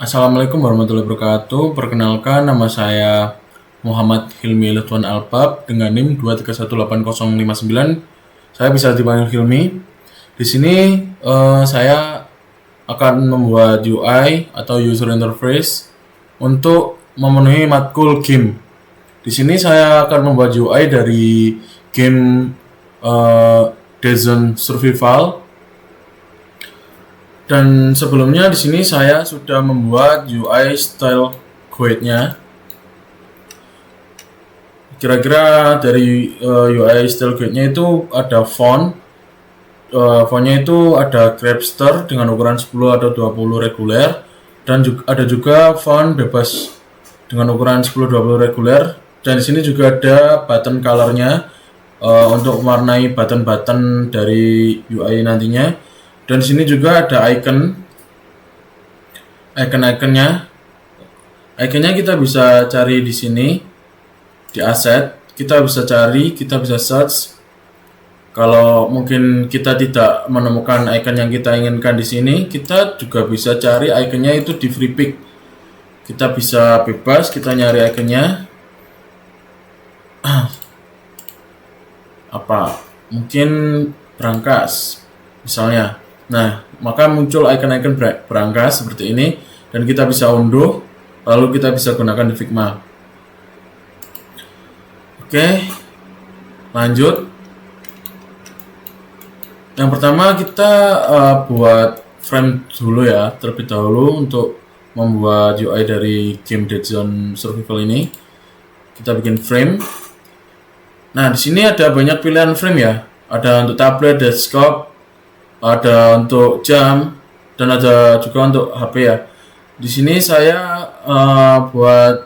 Assalamualaikum warahmatullahi wabarakatuh. Perkenalkan, nama saya Muhammad Hilmi Lutwan Albab dengan NIM 2318059. Saya bisa dipanggil Hilmi. Di sini saya akan membuat UI atau user interface untuk memenuhi matkul game. Di sini saya akan membuat UI dari game Dead Zone Survival. Dan sebelumnya di sini saya sudah membuat UI style guide-nya. Kira-kira dari UI style guide-nya itu ada font. Fontnya itu ada Grabster dengan ukuran 10 atau 20 reguler, dan ada juga font bebas dengan ukuran 10-20 reguler. Dan di sini juga ada button color-nya untuk mewarnai button-button dari UI nantinya. Dan di sini juga ada icon-iconnya. Iconnya kita bisa cari di sini di asset. Kita bisa cari, kita bisa search. Kalau mungkin kita tidak menemukan icon yang kita inginkan di sini, kita juga bisa cari iconnya itu di free pick. Kita bisa bebas, kita nyari iconnya. Apa? Mungkin brankas, misalnya. Nah, maka muncul icon-icon brankas seperti ini, dan kita bisa unduh, lalu kita bisa gunakan di Figma. Oke, lanjut. Yang pertama kita buat frame dulu ya, terlebih dahulu untuk membuat UI dari game Dead Zone Survival ini. Kita bikin frame. Nah, di sini ada banyak pilihan frame ya. Ada untuk tablet, desktop, ada untuk jam, dan ada juga untuk HP ya. Di sini saya buat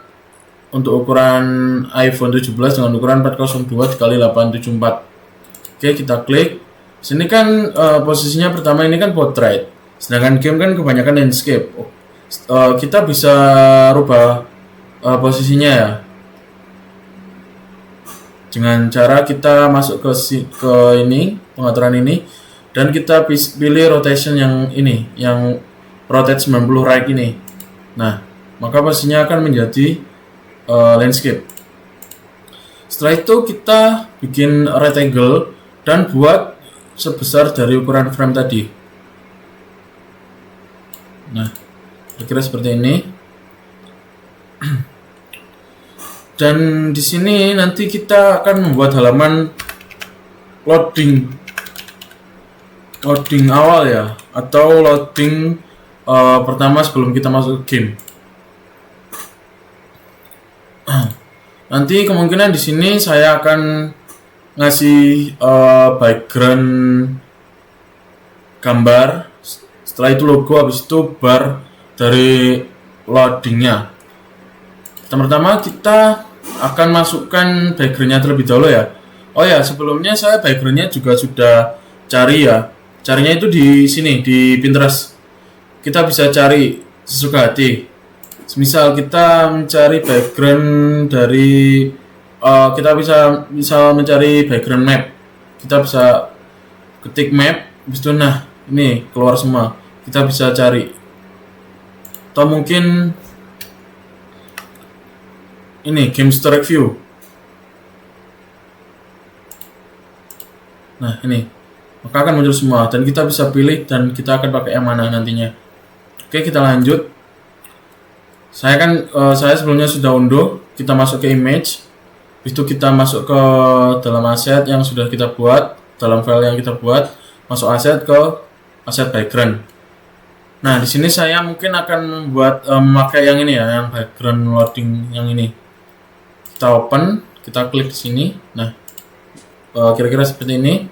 untuk ukuran iPhone 17 dengan ukuran 402 x 874. Oke, kita klik. Sini kan posisinya pertama ini kan portrait, sedangkan game kan kebanyakan landscape. Kita bisa rubah posisinya ya dengan cara kita masuk ke ini, pengaturan ini, dan kita pilih rotation yang ini, yang rotate 90 right ini. Nah, maka posisinya akan menjadi landscape. Setelah itu kita bikin rectangle dan buat sebesar dari ukuran frame tadi. Nah, kira-kira seperti ini. Dan di sini nanti kita akan membuat halaman loading awal ya, atau loading pertama sebelum kita masuk game. Nanti kemungkinan di sini saya akan ngasih background gambar, setelah itu logo, habis itu bar dari loadingnya. Pertama kita akan masukkan backgroundnya terlebih dahulu ya. Oh ya, sebelumnya saya backgroundnya juga sudah cari ya. Carinya itu di sini, di Pinterest. Kita bisa cari sesuka hati. Misal kita mencari background dari kita bisa mencari background map. Kita bisa ketik map, habis itu nah ini keluar semua. Kita bisa cari. Atau mungkin ini game story view. Nah ini, maka akan muncul semua dan kita bisa pilih dan kita akan pakai yang mana nantinya. Oke, kita lanjut. Saya sebelumnya sudah unduh. Kita masuk ke image. Itu kita masuk ke dalam aset yang sudah kita buat, dalam file yang kita buat, masuk aset ke aset background. Nah, di sini saya mungkin akan membuat memakai yang ini ya, yang background loading yang ini. Kita open, kita klik di sini. Nah, kira-kira seperti ini.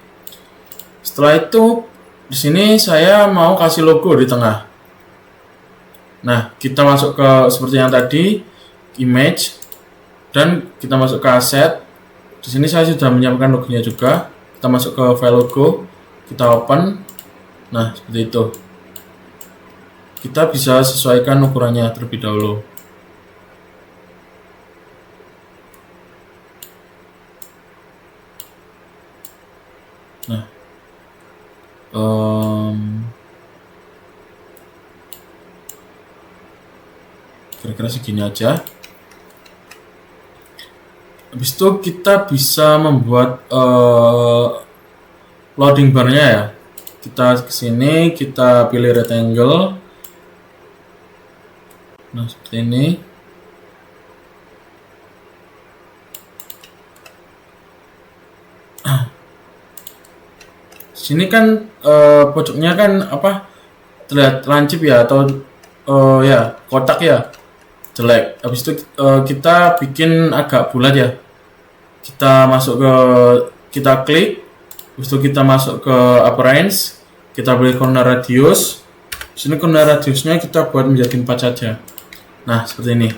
Setelah itu di sini saya mau kasih logo di tengah. Nah, kita masuk ke seperti yang tadi, image, dan kita masuk ke aset. Di sini saya sudah menyiapkan logonya juga. Kita masuk ke file logo, kita open. Nah, seperti itu. Kita bisa sesuaikan ukurannya terlebih dahulu. Nah, kira-kira segini aja. Habis itu kita bisa membuat loading barnya ya. Kita kesini, kita pilih rectangle. Nah, seperti ini. Sini kan pojoknya kan apa? Terlihat lancip ya, atau ya kotak ya, jelek. Habis itu kita bikin agak bulat ya. Kita masuk ke, kita klik, habis itu kita masuk ke appearance, kita pilih corner radius. Sini corner radiusnya kita buat menjadi 4 saja. Nah, seperti ini.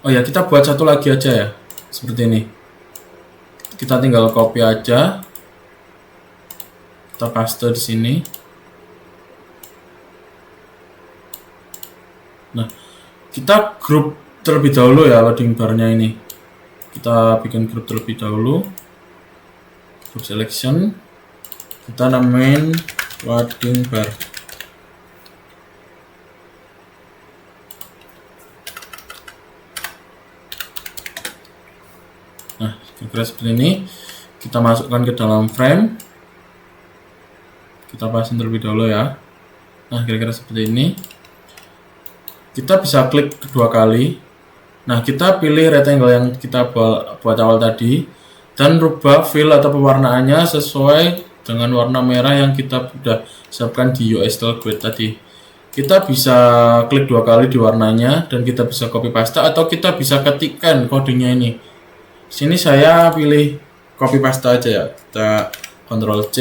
Oh ya, kita buat satu lagi aja ya, seperti ini. Kita tinggal copy aja, kita paste di sini. Nah, kita grup terlebih dahulu ya loading barnya ini. Kita bikin grup terlebih dahulu. Group selection. Kita namain loading bar. Nah, kira-kira seperti ini. Kita masukkan ke dalam frame. Kita pasang terlebih dahulu ya. Nah, kira-kira seperti ini. Kita bisa klik kedua kali. Nah, kita pilih rectangle yang kita buat awal tadi dan rubah fill atau pewarnaannya sesuai dengan warna merah yang kita sudah siapkan di UI Style Guide tadi. Kita bisa klik dua kali di warnanya dan kita bisa copy paste atau kita bisa ketikkan kodenya ini. Sini saya pilih copy paste aja ya. Kita Ctrl C.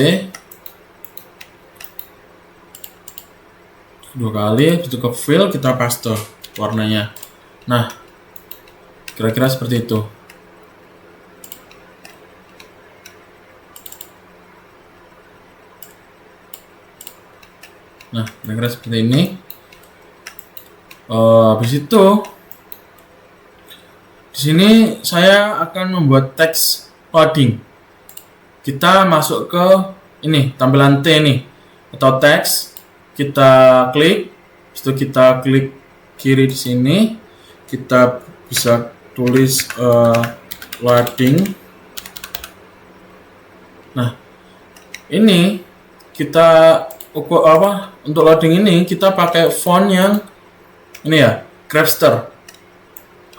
Dua kali, itu ke fill, kita paste warnanya. Nah, kira-kira seperti itu. Nah, kira-kira seperti ini. Habis itu, di sini saya akan membuat teks loading. Kita masuk ke ini tampilan T nih atau teks. Kita klik, itu kita klik kiri di sini, kita bisa tulis loading. Nah, ini kita untuk loading ini kita pakai font yang ini ya, Crafter.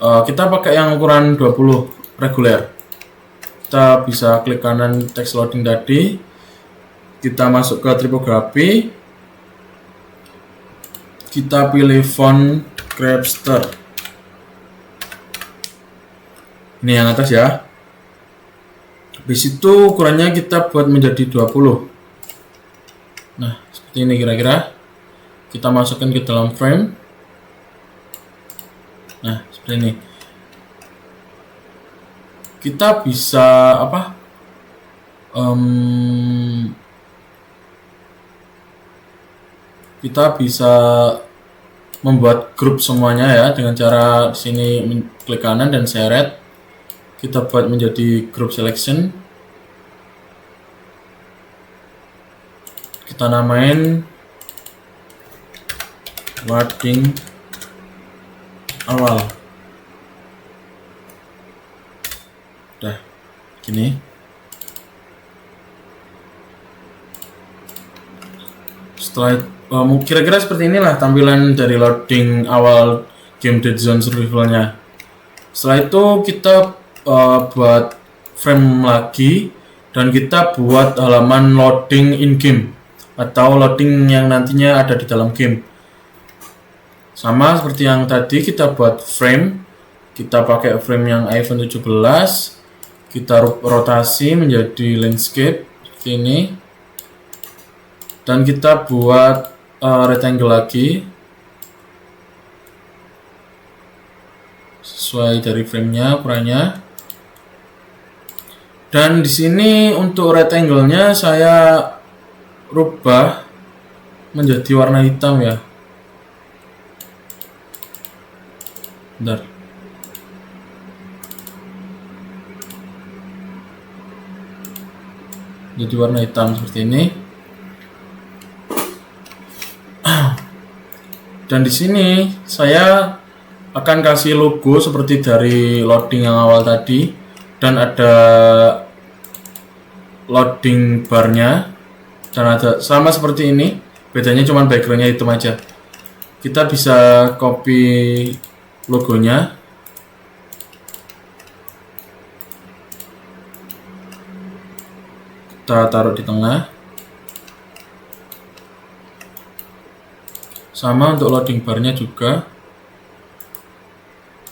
Kita pakai yang ukuran 20 reguler. Kita bisa klik kanan teks loading tadi, kita masuk ke tipografi. Kita pilih font Crafter. Ini yang atas ya. Habis itu ukurannya kita buat menjadi 20. Nah, seperti ini kira-kira. Kita masukkan ke dalam frame. Nah, seperti ini. Kita bisa apa? Kita bisa membuat grup semuanya ya dengan cara di sini klik kanan dan seret. Kita buat menjadi group selection. Kita namain loading awal. Udah gini. Setelah kira-kira seperti inilah tampilan dari loading awal game Dead Zone survivalnya. Setelah itu kita buat frame lagi dan kita buat halaman loading in game atau loading yang nantinya ada di dalam game. Sama seperti yang tadi, kita buat frame, kita pakai frame yang iPhone 17, kita rotasi menjadi landscape seperti ini, dan kita buat rectangle lagi sesuai dari framenya ukurannya. Dan di sini untuk rectangle-nya saya rubah menjadi warna hitam ya. Bentar. Jadi warna hitam seperti ini. Dan di sini saya akan kasih logo seperti dari loading yang awal tadi, dan ada loading barnya, dan ada sama seperti ini, bedanya cuma backgroundnya hitam aja. Kita bisa copy logonya, kita taruh di tengah. Sama untuk loading barnya juga,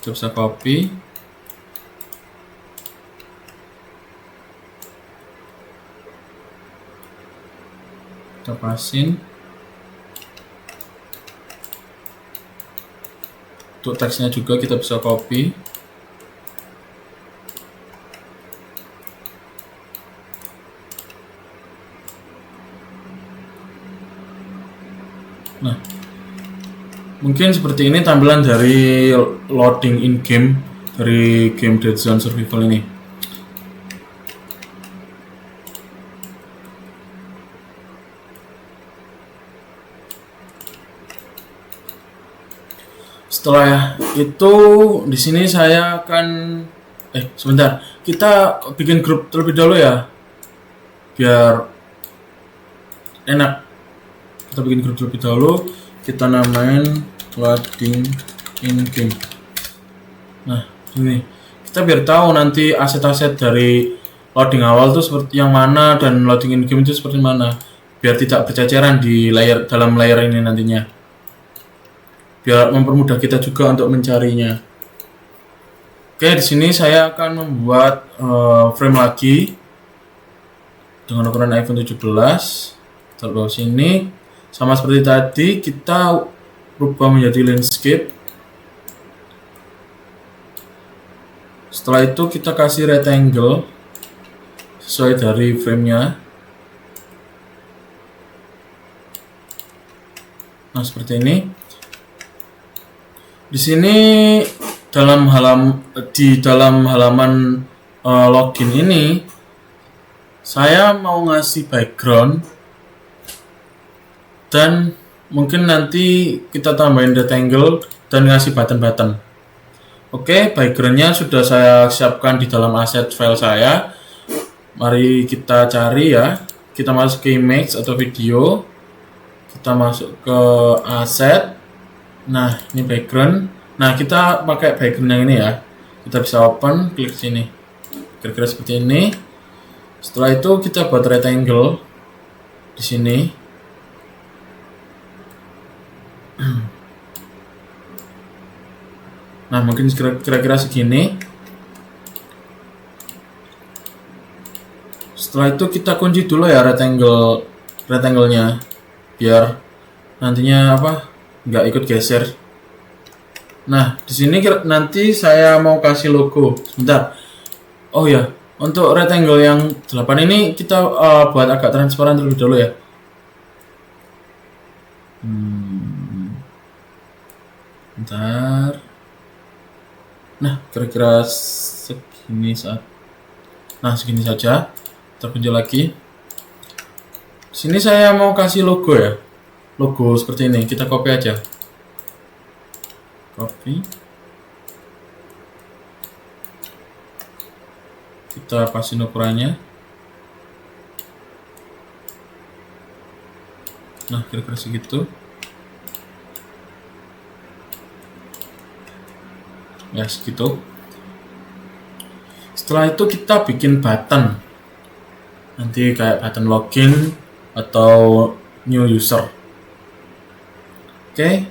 kita bisa copy, kita pasin. Untuk teksnya juga kita bisa copy. Nah, mungkin seperti ini tampilan dari loading in game dari game Dead Zone Survival ini. Setelah itu di sini saya akan sebentar, kita bikin grup terlebih dahulu ya, biar enak. Kita bikin grup terlebih dahulu, kita namain loading in game. Nah, ini kita biar tahu nanti aset-aset dari loading awal tuh seperti yang mana dan loading in game itu seperti mana, biar tidak berceceran di dalam layar ini nantinya, biar mempermudah kita juga untuk mencarinya. Oke, di sini saya akan membuat frame lagi dengan ukuran iPhone 17. Taruh sini. Sama seperti tadi, kita rubah menjadi landscape. Setelah itu kita kasih rectangle sesuai dari framenya. Nah, seperti ini. Di sini di dalam halaman login ini, saya mau ngasih background. Dan mungkin nanti kita tambahin rectangle dan ngasih button-button. Oke, backgroundnya sudah saya siapkan di dalam aset file saya. Mari kita cari ya. Kita masuk ke image atau video. Kita masuk ke aset. Nah, ini background. Nah, kita pakai background yang ini ya. Kita bisa open, klik sini. Kira-kira seperti ini. Setelah itu kita buat rectangle di sini. Nah, mungkin kira-kira segini. Setelah itu kita kunci dulu ya rectangle-nya, biar nantinya nggak ikut geser. Nah, di sini nanti saya mau kasih logo. Sebentar. Oh ya, untuk rectangle yang 8 ini kita buat agak transparan terlebih dahulu ya. Bentar. Nah, kira-kira segini segini saja. Kita kunci lagi. Sini saya mau kasih logo ya. Logo seperti ini. Kita copy aja. Copy. Kita pasin ukurannya. Nah, kira-kira segitu. Ya, segitu. Setelah itu kita bikin button. Nanti kayak button login atau new user. Oke.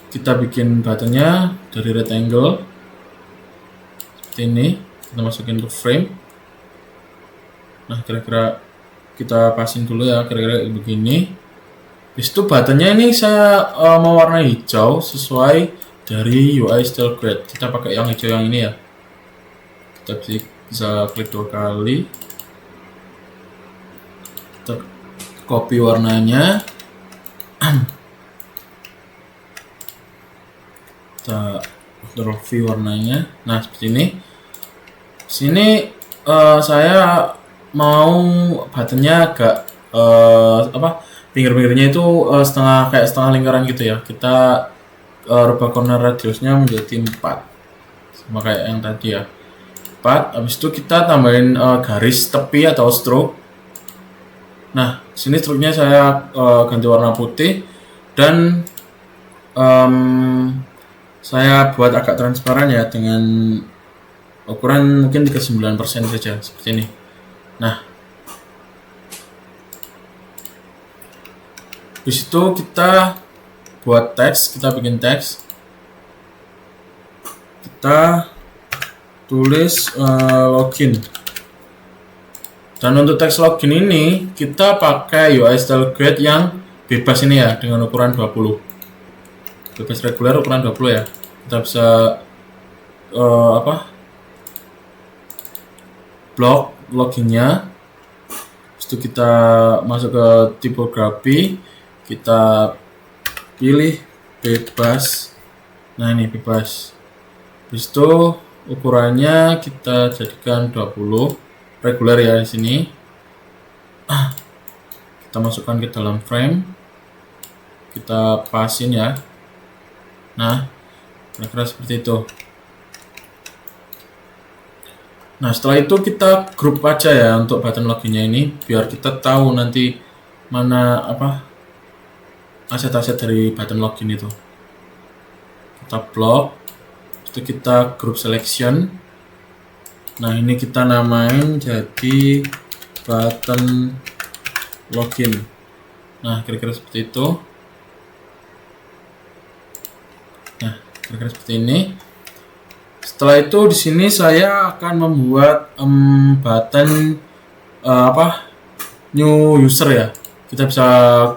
Kita bikin buttonnya dari rectangle. Seperti ini. Kita masukin ke frame. Nah, kira-kira kita pasin dulu ya, kira-kira begini. Habis itu buttonnya ini saya mau warna hijau sesuai dari UI Style Guide. Kita pakai yang hijau yang ini ya. Kita bisa klik 2 kali. Kita copy warnanya. Kita Ctrl-V warnanya. Nah, seperti ini. Sini saya mau buttonnya agak pinggir-pinggirnya itu setengah lingkaran gitu ya. Kita rubah corner radiusnya menjadi 4 sama kayak yang tadi ya, 4. Habis itu kita tambahin garis tepi atau stroke. Nah, sini stroke-nya saya ganti warna putih dan saya buat agak transparan ya dengan ukuran mungkin 39% saja seperti ini. Nah, di situ kita buat teks, kita bikin teks, kita tulis login. Dan untuk teks login ini kita pakai UI style guide yang bebas ini ya, dengan ukuran 20. Bebas reguler ukuran 20 ya. Kita bisa blok loginnya. Setelah kita masuk ke tipografi, kita pilih bebas. Nah, ini bebas. Habis itu ukurannya kita jadikan 20 reguler ya di sini. Kita masukkan ke dalam frame. Kita pasin ya. Nah, kira-kira seperti itu. Nah, setelah itu kita grup aja ya untuk button loginnya ini biar kita tahu nanti mana aset-aset dari button login itu. Kita blok, itu kita group selection. Nah, ini kita namain jadi button login. Nah, kira-kira seperti itu. Nah, kira-kira seperti ini. Setelah itu di sini saya akan membuat button new user ya. Kita bisa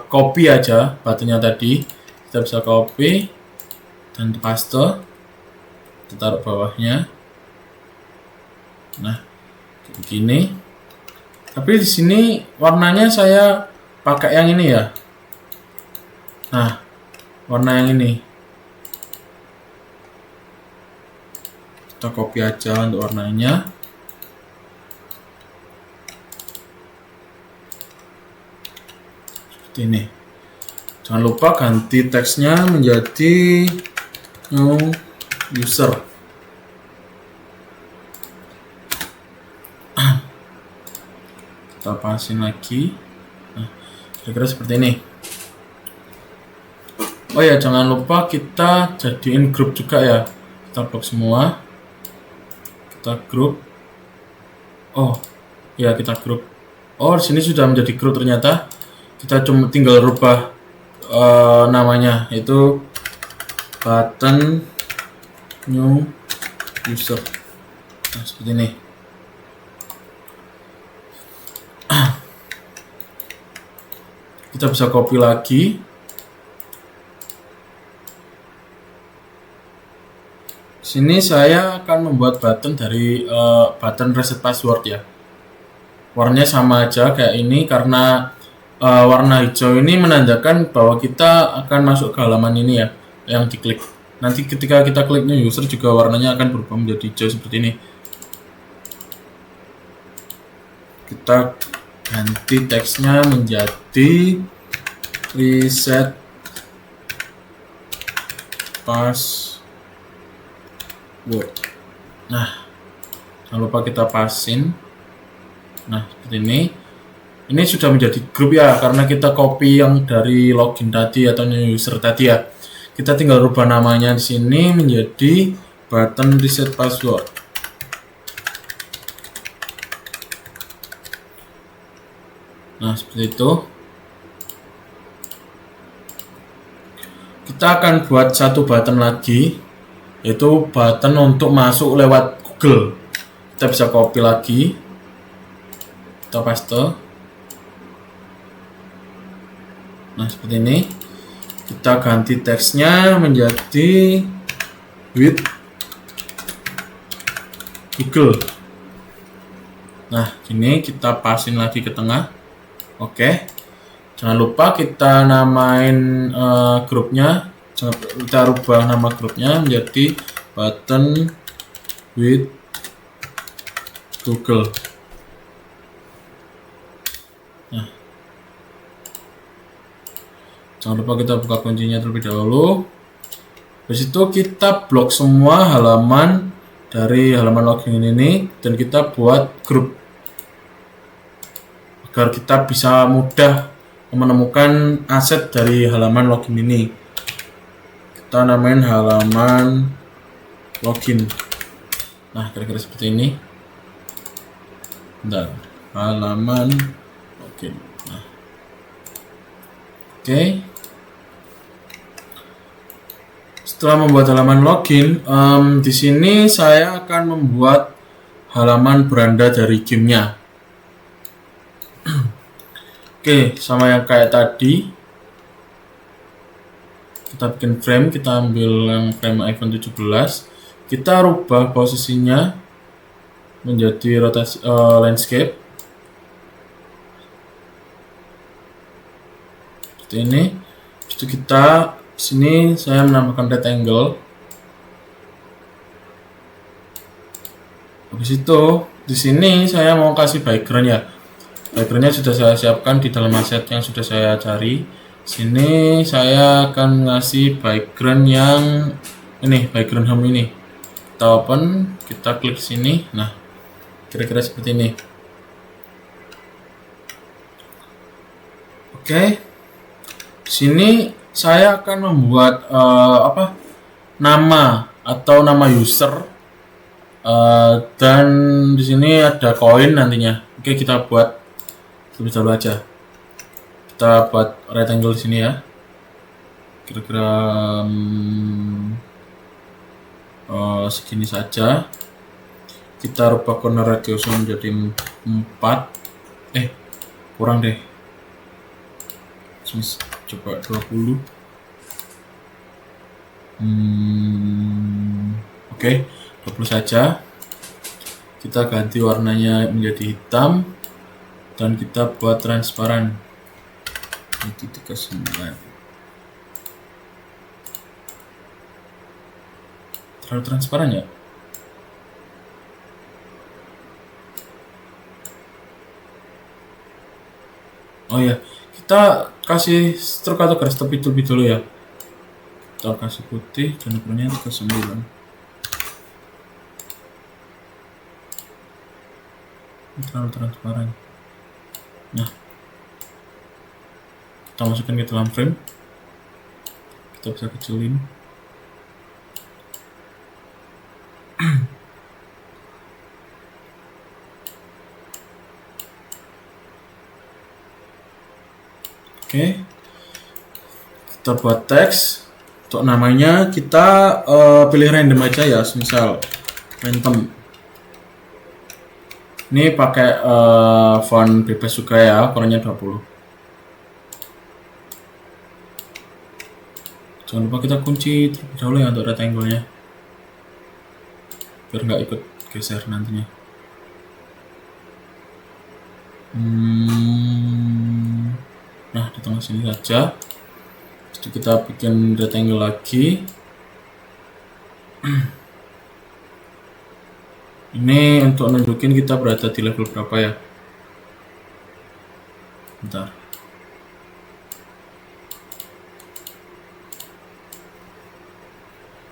copy aja buttonnya tadi. Kita bisa copy dan paste. Kita taruh bawahnya. Nah, begini. Tapi di sini warnanya saya pakai yang ini ya. Nah, warna yang ini. Kita copy aja untuk warnanya. Seperti ini. Jangan lupa ganti teksnya menjadi new user. Kita pasin lagi. Nah, kira-kira seperti ini. Oh ya, jangan lupa kita jadiin grup juga ya. Kita blok semua. Kita grup. Oh, ya kita grup. Oh, di sini sudah menjadi grup ternyata. Kita cuma tinggal rubah namanya, yaitu button new user. Nah, seperti ini. Kita bisa copy lagi. Sini saya akan membuat button dari button reset password ya. Warnanya sama aja kayak ini karena warna hijau ini menandakan bahwa kita akan masuk ke halaman ini ya, yang diklik. Nanti ketika kita klik new user juga warnanya akan berubah menjadi hijau seperti ini. Kita ganti teksnya menjadi reset password. Nah, jangan lupa kita pasin. Nah, seperti ini. Ini sudah menjadi grup ya, karena kita copy yang dari login tadi atau new user tadi ya. Kita tinggal rubah namanya di sini menjadi button reset password. Nah, seperti itu. Kita akan buat satu button lagi, yaitu button untuk masuk lewat Google. Kita bisa copy lagi, kita paste. Nah, seperti ini. Kita ganti teksnya menjadi with Google. Nah, ini kita pasin lagi ke tengah. Oke. Jangan lupa kita namain grupnya. Kita rubah nama grupnya menjadi button with Google. Nah, jangan lupa kita buka kuncinya terlebih dahulu. Habis itu kita blok semua halaman dari halaman login ini dan kita buat grup agar kita bisa mudah menemukan aset dari halaman login ini. Kita namain halaman login. Nah, kira-kira seperti ini. Bentar, halaman login. Nah. Oke. Setelah membuat halaman login, di sini saya akan membuat halaman beranda dari gamenya. Oke, sama yang kayak tadi, kita bikin frame, kita ambil yang frame iPhone 17, kita rubah posisinya menjadi rotasi landscape seperti ini. Itu kita sini saya menambahkan rectangle. Habis itu di sini saya mau kasih background ya. Backgroundnya sudah saya siapkan di dalam aset yang sudah saya cari. Sini saya akan ngasih background yang ini, background home ini. Kita open, kita klik sini. Nah, kira-kira seperti ini. Oke. Sini saya akan membuat nama atau nama user dan di sini ada koin nantinya. Oke, kita buat lebih dahulu aja. Kita buat rectangle di sini ya. Kira-kira segini saja. Kita rubah corner radiusnya menjadi 4. Kurang deh. Coba 20. Oke, 20 saja. Kita ganti warnanya menjadi hitam dan kita buat transparan jadi 39. Terlalu transparan ya? Oh ya, kita kasih stroke atau garis tepi dulu ya. Kita kasih putih dan ukurannya 39. Ini terlalu transparan. Nah, kita masukkan ke dalam frame. Kita bisa kecilin. Oke, kita buat teks. Untuk namanya kita pilih random aja ya, misal random. Ini pakai font bebas juga ya, ukurannya 20. Jangan lupa kita kunci terlebih dahulu ya untuk rectangle-nya, biar nggak ikut geser nantinya. Nah, di tengah sini saja. Jadi kita bikin rectangle lagi. Ini untuk nunjukin kita berada di level berapa ya. Bentar.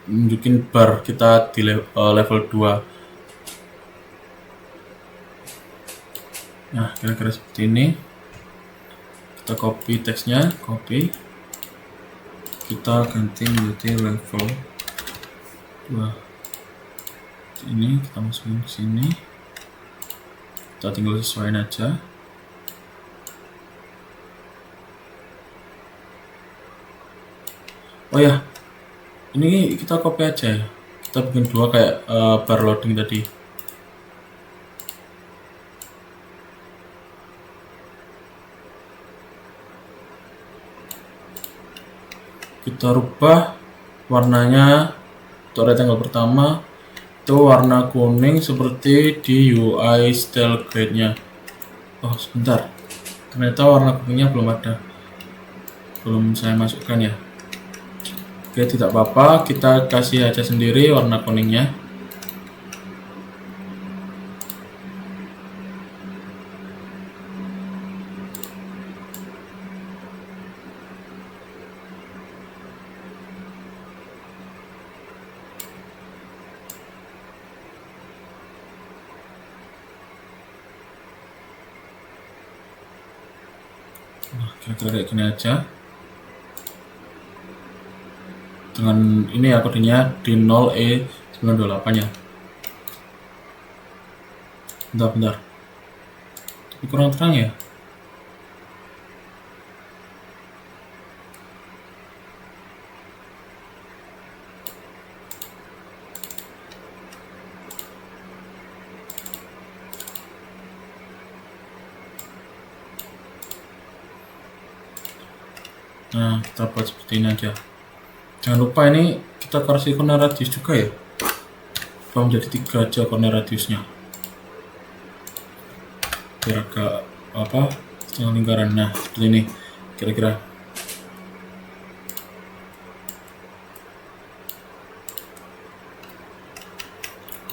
Nunjukin bar kita di level 2. Nah, kira-kira seperti ini. Kita copy teksnya, copy. Kita ganti menjadi level 2. Ini kita masukin ke sini. Kita tinggal sesuaiin aja. Oh ya, ini kita copy aja ya. Kita bikin 2 kayak bar loading tadi. Kita rubah warnanya untuk rectangle pertama itu warna kuning seperti di UI style guide-nya. Oh, sebentar, ternyata warna kuningnya belum ada, belum saya masukkan ya. Oke, tidak apa-apa, kita kasih aja sendiri warna kuningnya. Nah, kira-kira kayak gini aja. Dengan ini ya kodenya di 0E928 ya. Bentar. Tapi kurang terang ya. Nah, kita buat seperti ini aja. Jangan lupa ini kita kasih corner radius juga ya. Coba menjadi 3 aja corner radiusnya. Biar agak apa? Setengah lingkaran. Nah, seperti ini kira-kira.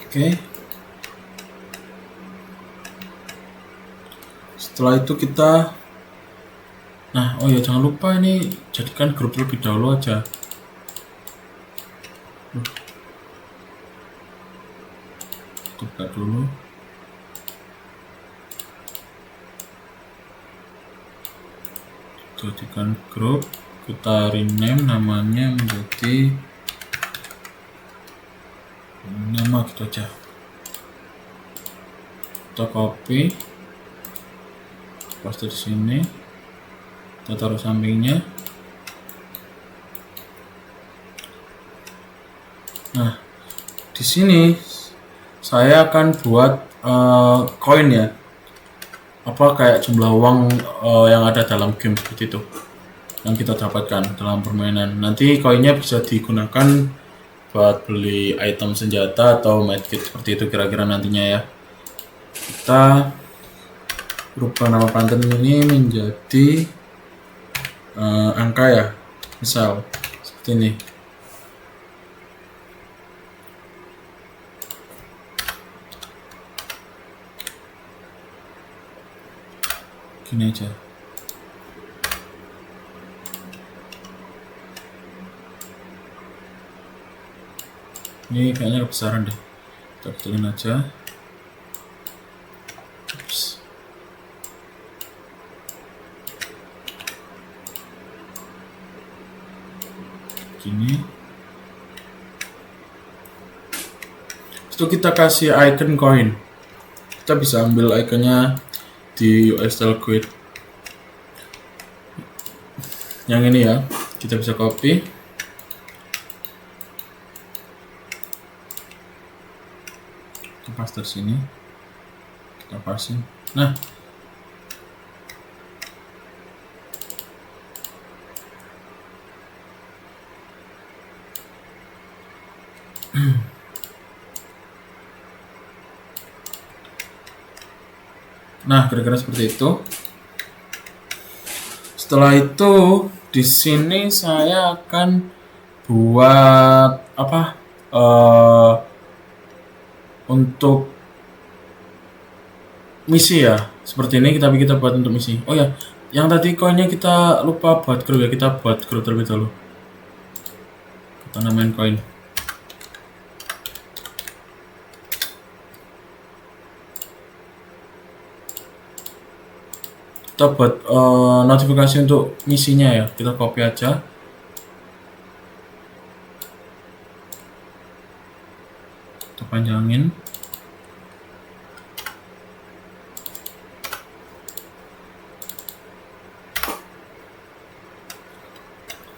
Oke. Setelah itu kita oh ya jangan lupa ini jadikan grup terlebih dahulu aja. Buka dulu. Jadikan grup, kita rename namanya menjadi nama gitu aja. Kita copy, paste di sini, kita taruh sampingnya. Nah, di sini saya akan buat koin ya. Apa kayak jumlah uang yang ada dalam game seperti itu yang kita dapatkan dalam permainan. Nanti koinnya bisa digunakan buat beli item senjata atau medkit seperti itu kira-kira nantinya ya. Kita rubah nama panten ini menjadi angka ya, misal seperti ini. Gini aja. Ini kayaknya kebesaran deh. Kita kecilin aja. Ups. Gini. Itu kita kasih icon koin. Kita bisa ambil iconnya di USL Guide yang ini ya, kita bisa copy, kita paste di sini, kita pasin. Nah, kira-kira seperti itu. Setelah itu di sini saya akan buat apa? Untuk misi ya. Seperti ini tapi kita buat untuk misi. Oh ya, yang tadi koinnya kita lupa buat grup ya. Kita buat grup terlebih dahulu. Kita namain koin. Kita buat notifikasi untuk misinya ya, kita copy aja, kita panjangin,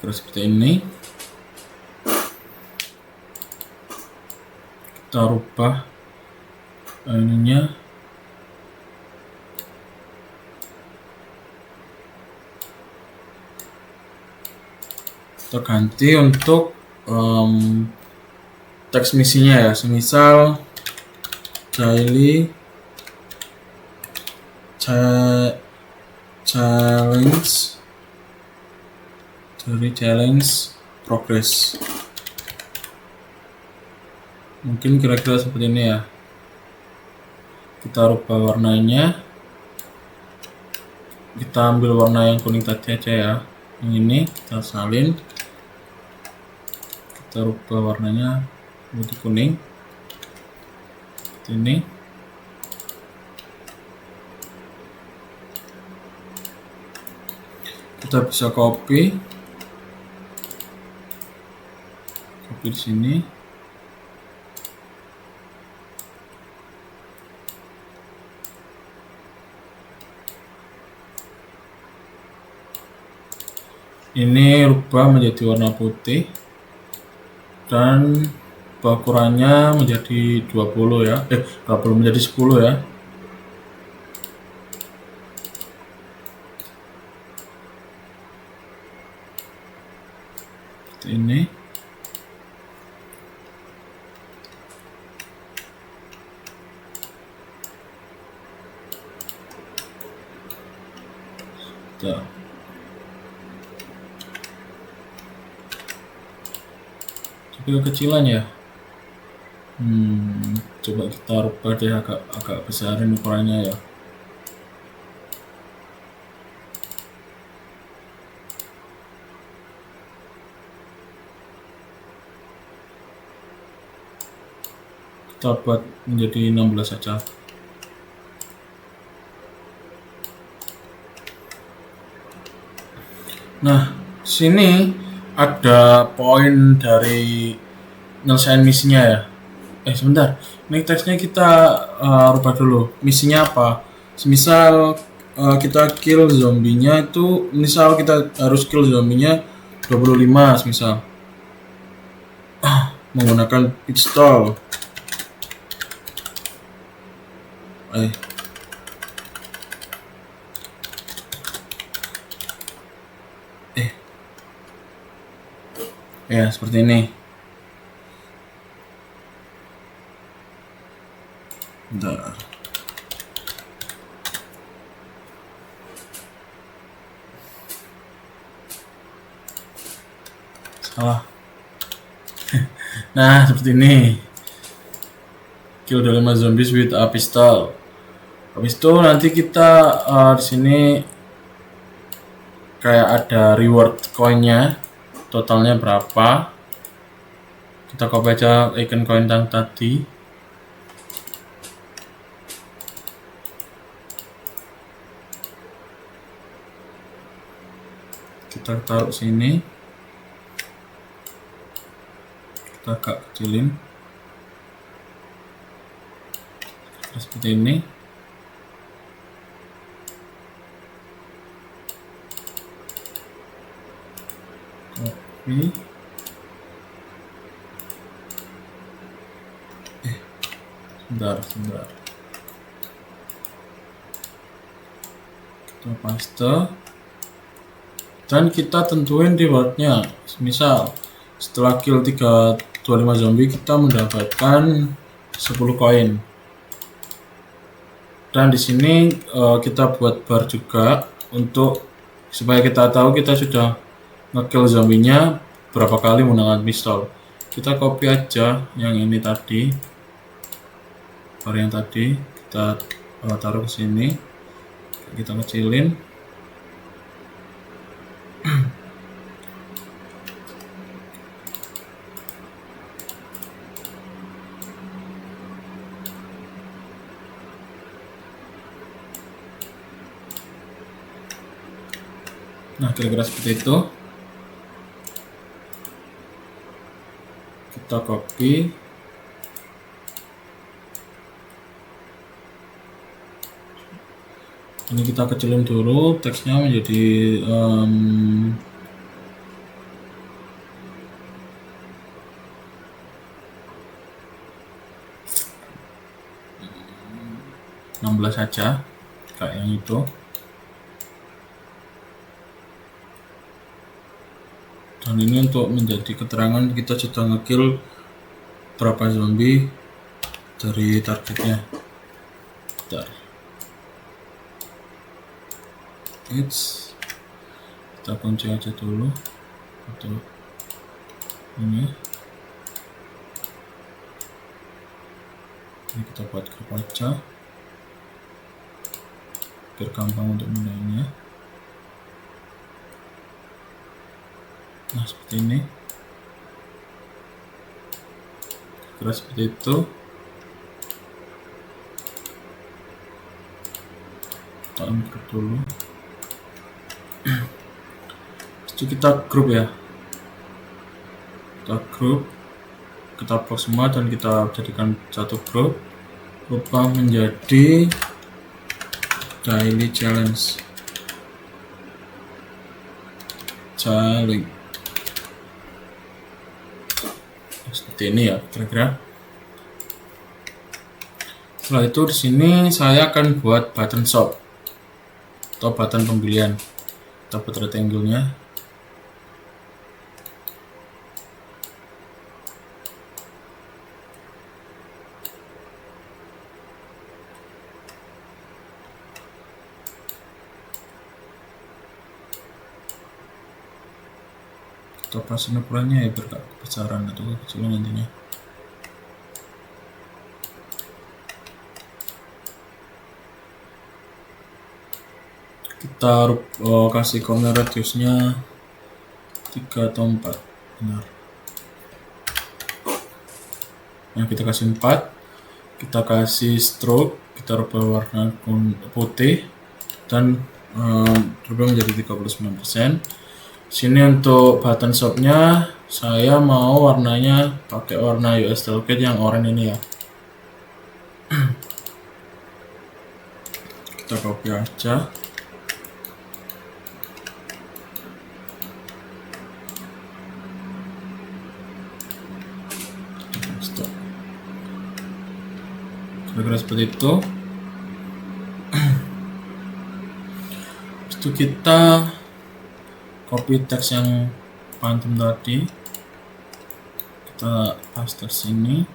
terus seperti ini, kita rubah ininya. Kita ganti untuk teks misinya ya, semisal daily challenge dari challenge progress, mungkin kira-kira seperti ini ya. Kita rubah warnanya, kita ambil warna yang kuning tadi aja ya, yang ini kita salin, kita rubah warnanya menjadi kuning seperti ini. kita bisa copy di sini. Ini rubah menjadi warna putih dan ukurannya menjadi 20 ya. 20 menjadi 10 ya. Seperti ini. Tuh. Kekecilan ya. Coba kita rubah deh, agak besarin ukurannya ya. Kita buat menjadi 16 saja. Nah, sini ada poin dari nyelesain misinya ya. Sebentar, ini teksnya kita rubah dulu. Misinya apa? Misal kita kill zombinya itu, misal kita harus kill zombinya 25 misal. Menggunakan pistol. Ya, seperti ini. Bentar. Salah. Nah, seperti ini. Kill 25 zombies with a pistol. Habis itu nanti kita di sini kayak ada reward koinnya, totalnya berapa. Kita copy aja icon koin yang tadi. Kita taruh sini. Kita agak kecilin seperti ini. Copy. Sebentar. Kita paste. Dan kita tentuin rewardnya. Misal setelah kill 25 zombie kita mendapatkan 10 koin. Dan di sini kita buat bar juga untuk supaya kita tahu kita sudah ngekill zombinya berapa kali menggunakan pistol. Kita copy aja yang ini tadi, bar yang tadi kita taruh ke sini, kita kecilin. Nah, kira-kira seperti itu. Kita copy. Ini kita kecilin dulu teksnya menjadi 16 saja kayak yang itu. Dan ini untuk menjadi keterangan kita sudah ngekill berapa zombie dari targetnya. Bentar. Kita kunci aja dulu untuk ini kita buat grup aja biar gampang untuk menilainya. Nah, seperti ini. Kira seperti itu. Kita import dulu. Jadi kita grup ya, kita box semua dan kita jadikan satu grup, ubah menjadi daily challenge. Seperti ini ya kira-kira. Setelah itu di sini saya akan buat button shop atau button pembelian. Kita buat rectangle-nya. Kita pasin ukurannya ya biar kebesaran atau kekecilan nantinya. Kita kasih corner radiusnya 3 atau 4, benar. Nah, kita kasih 4, kita kasih stroke, kita rubah warna putih dan rubah menjadi 39%. Sini untuk button shopnya saya mau warnanya pakai warna US Delegate yang oranye ini ya. Kita copy aja. Kira-kira seperti itu. Itu kita copy teks yang phantom tadi, kita paste sini,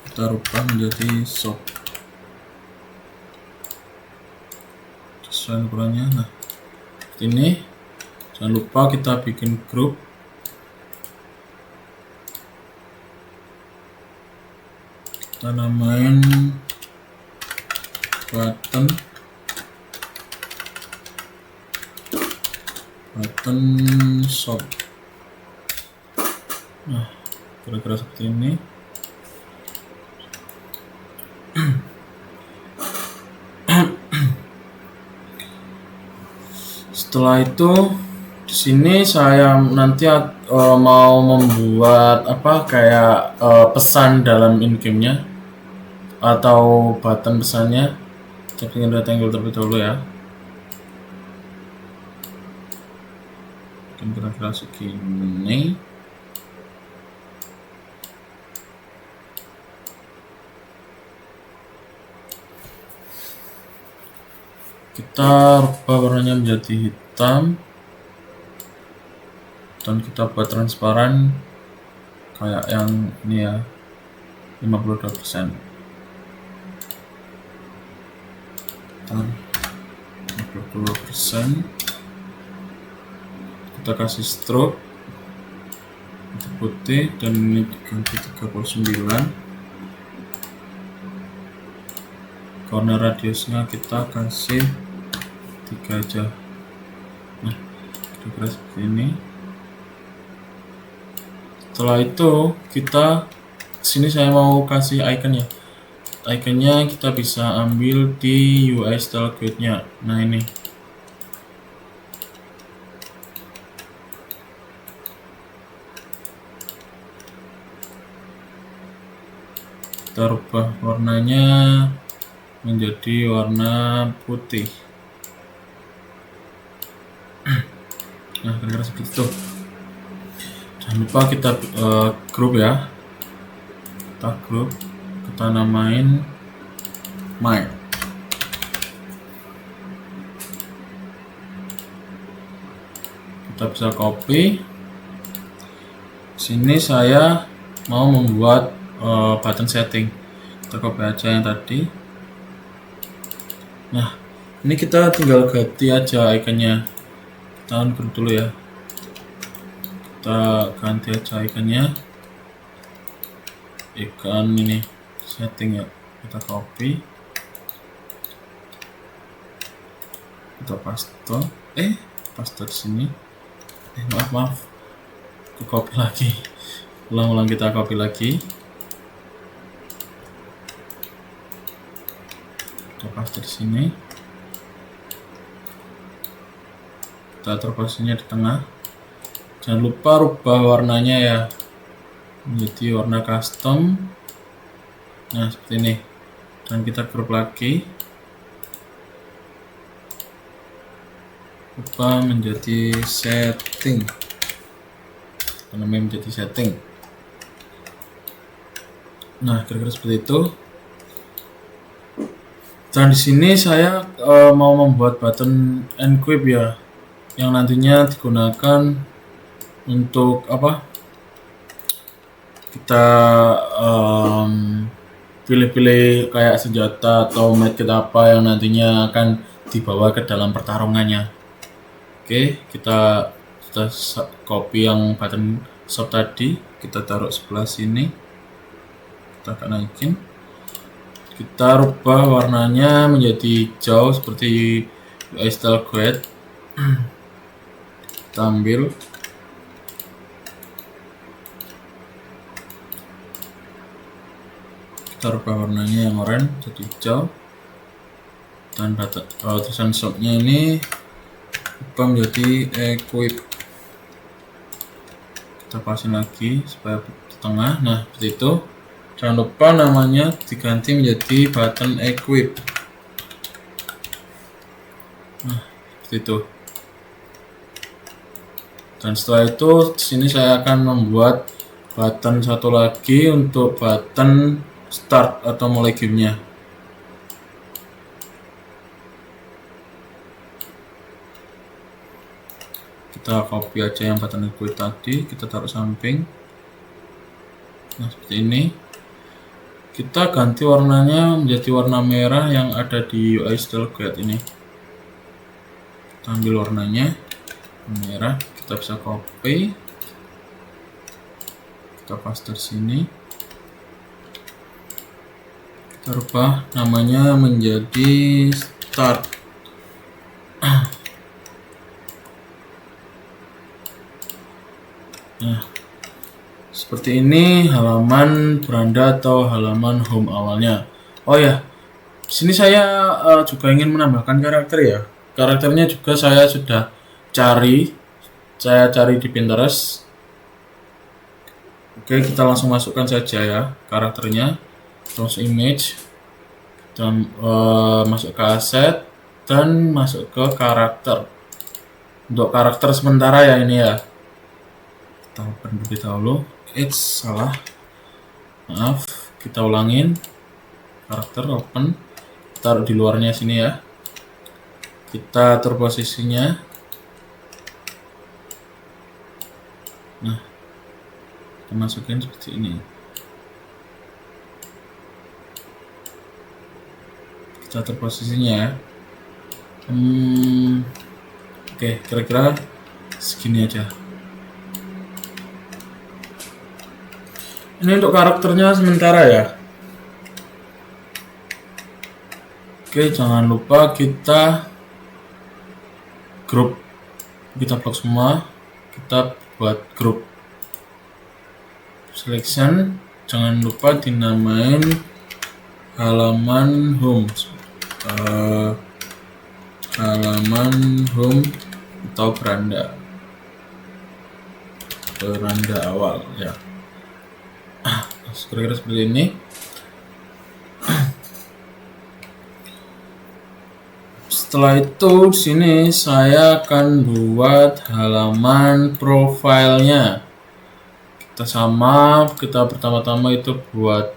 kita rubah menjadi shop sesuai ukurannya. Nah, seperti ini. Jangan lupa kita bikin grup. Kita namain button shop. Nah, kira-kira seperti ini. Setelah itu di sini saya nanti mau membuat kayak pesan dalam in-game-nya atau button pesannya. Kita bikin rectangle terlebih dahulu ya. Kira-kira segini. Kita rubah warnanya menjadi hitam dan kita buat transparan kayak yang ini ya, 52%. Dan 52%. Kita kasih stroke putih dan ini diganti 39. Corner radiusnya kita kasih 3 aja. Nah, kira-kira seperti ini. Setelah itu kita sini saya mau kasih icon ya. Iconnya kita bisa ambil di UI style guide-nya. Nah, ini. Kita rubah warnanya menjadi warna putih. Nah, kira-kira seperti itu. Jangan lupa kita grup ya. Kita grup, kita namain my. Kita bisa copy. Sini saya mau membuat button setting. Kita copy aja yang tadi. Nah, ini kita tinggal ganti aja ikonnya. Kita grup dulu ya. Kita ganti aja ikonnya. Ikon ini setting ya. Kita copy. Kita paste di sini. Maaf. Kita copy lagi. Ulang-ulang kita copy lagi. Kita paste di sini. kita atur posisinya di tengah. Jangan lupa rubah warnanya ya menjadi warna custom. Nah seperti ini, dan kita grup lagi, ubah menjadi setting, namanya menjadi setting. Nah kira-kira seperti itu. Dan di sini saya mau membuat button encrypt ya, yang nantinya digunakan untuk apa? Kita pilih-pilih kayak senjata atau medkit apa yang nantinya akan dibawa ke dalam pertarungannya. Oke, kita sudah copy yang button shop tadi, kita taruh sebelah sini, kita akan naikin. Kita rubah warnanya menjadi hijau seperti UI Style Guide. Kita ambil, kita rubah warnanya yang oranye jadi hijau, dan tulisan shopnya ini ubah menjadi equip. Kita pasin lagi supaya di tengah. Nah seperti itu. Jangan lupa namanya diganti menjadi button equip. Nah, seperti itu. Dan setelah itu, di sini saya akan membuat button satu lagi untuk button start atau mulai gamenya. Kita copy aja yang button equip tadi, kita taruh samping. Nah, seperti ini. Kita ganti warnanya menjadi warna merah yang ada di UI Style Guide ini. Kita ambil warnanya merah, kita bisa copy, kita paste di sini, kita rubah namanya menjadi start. Nah seperti ini halaman beranda atau halaman home awalnya. Oh ya, sini saya juga ingin menambahkan karakter ya. Karakternya juga saya sudah cari di Pinterest. Oke, kita langsung masukkan saja ya karakternya. Terus image, dan masuk ke aset, dan masuk ke karakter. Untuk karakter sementara ya ini ya. Kita open terlebih dahulu. Salah, maaf, kita ulangin. Karakter open, taruh di luarnya sini ya. Kita atur posisinya. Nah, kita masukin seperti ini. Kita atur posisinya ya. Oke, kira-kira segini aja. Ini untuk karakternya sementara ya. Oke, jangan lupa kita grup, kita blok semua, kita buat grup selection. Jangan lupa dinamain halaman home, halaman home atau beranda awal ya. Kira-kira seperti ini. Setelah itu di sini saya akan buat halaman profilnya. Kita pertama-tama itu buat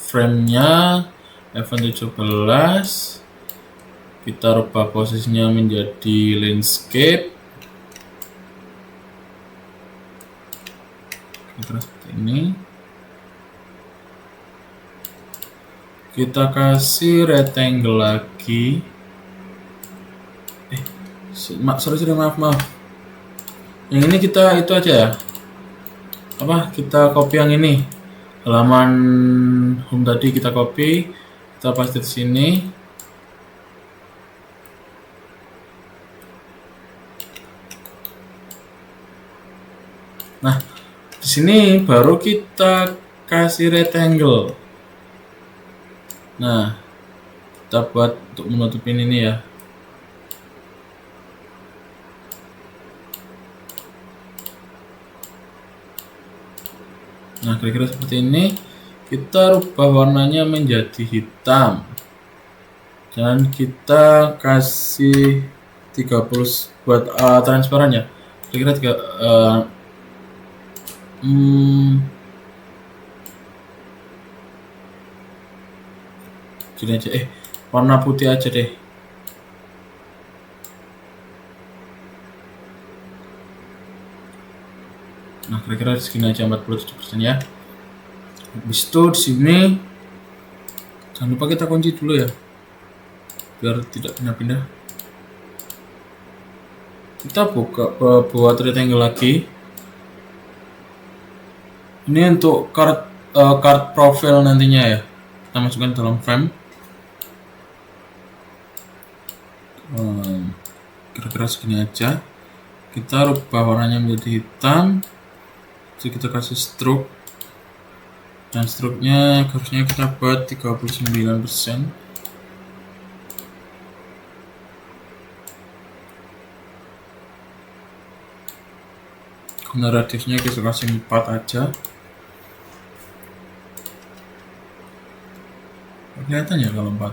frame-nya event 17. Kita rubah posisinya menjadi landscape. Kira-kira seperti ini. Kita kasih rectangle lagi. Maaf. Yang ini kita itu aja ya. Kita copy yang ini. Halaman home tadi kita copy, kita paste di sini. Nah, di sini baru kita kasih rectangle. Nah, kita buat untuk menutupin ini ya. Nah, kira-kira seperti ini. Kita rubah warnanya menjadi hitam dan kita kasih 30 buat transparan ya. Kira-kira gini aja, warna putih aja deh. Nah, kira-kira segini aja 47% ya. Habis itu di sini jangan lupa kita kunci dulu ya, biar tidak pindah-pindah. Kita buat rectangle lagi. Ini untuk card profile nantinya ya. Kita masukkan dalam frame. Kira-kira segini aja. Kita rubah warnanya menjadi hitam. Jadi kita kasih stroke. Dan stroke-nya harusnya kita buat 39%. Karena radiusnya kita kasih 4 aja. Kelihatan ya kalau 4.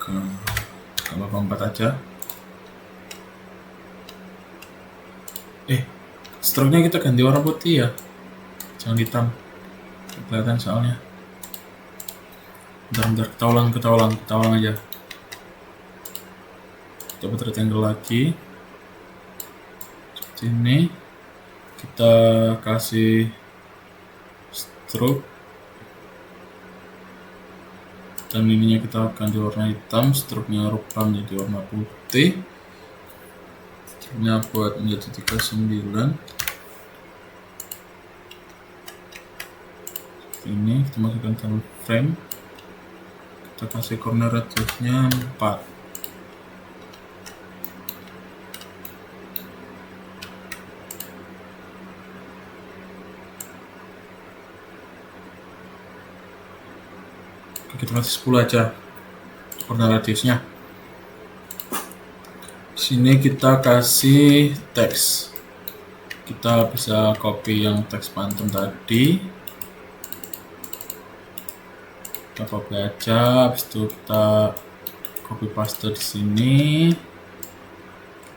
Kalau 4 aja. Stroke-nya kita ganti warna putih ya, jangan hitam. Kelihatan soalnya. Bentar, kita ulang aja. Kita buat rectangle lagi. Seperti ini. Kita kasih stroke. Dan ininya kita ganti warna hitam, stroke-nya rubah menjadi warna putih. Stroke-nya buat menjadi 39. Ini kita masukkan dalam frame, kita kasih corner radiusnya 4. Kita kasih 10 aja corner radiusnya. Sini kita kasih teks, kita bisa copy yang teks pantun tadi. Kita copy aja, habis itu kita copy paste di sini,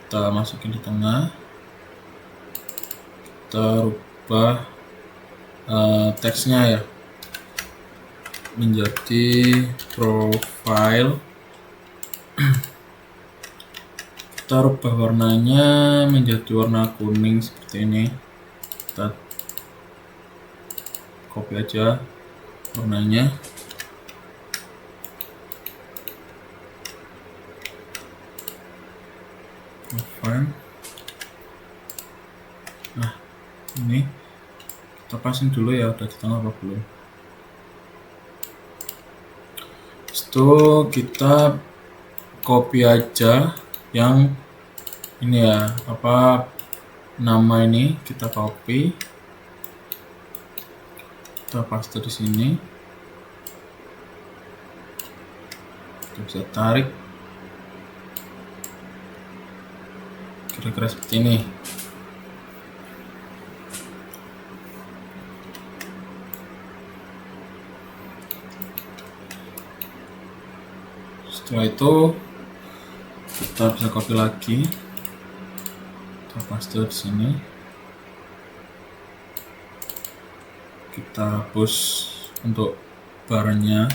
kita masukin di tengah, kita rubah teksnya ya menjadi profile. Kita rubah warnanya menjadi warna kuning seperti ini. Kita copy aja warnanya. Profile. Nah, ini kita passing dulu ya, udah di tengah apa belum. Itu kita copy aja yang ini ya, nama ini kita copy, kita paste di sini, kita bisa tarik kira-kira seperti ini. Setelah itu kita bisa copy lagi, kita paste di sini, kita hapus untuk barnya.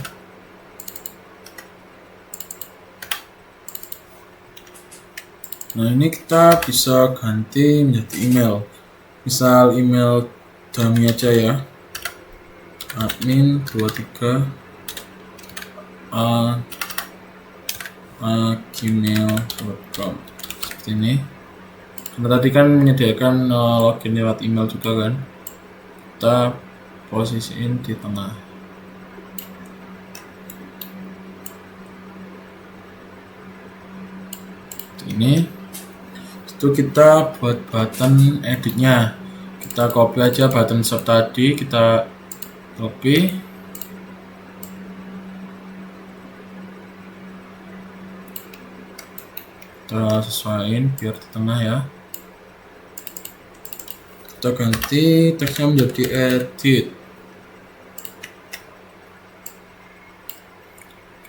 Nah, ini kita bisa ganti menjadi email, misal email dummy aja ya, admin23 gmail.com seperti ini. Karena tadi kan menyediakan login lewat email juga kan, kita posisiin di tengah. Ini itu kita buat button editnya, kita copy aja button shop tadi, kita copy, kita sesuaiin biar di tengah ya. Kita ganti teksnya menjadi edit.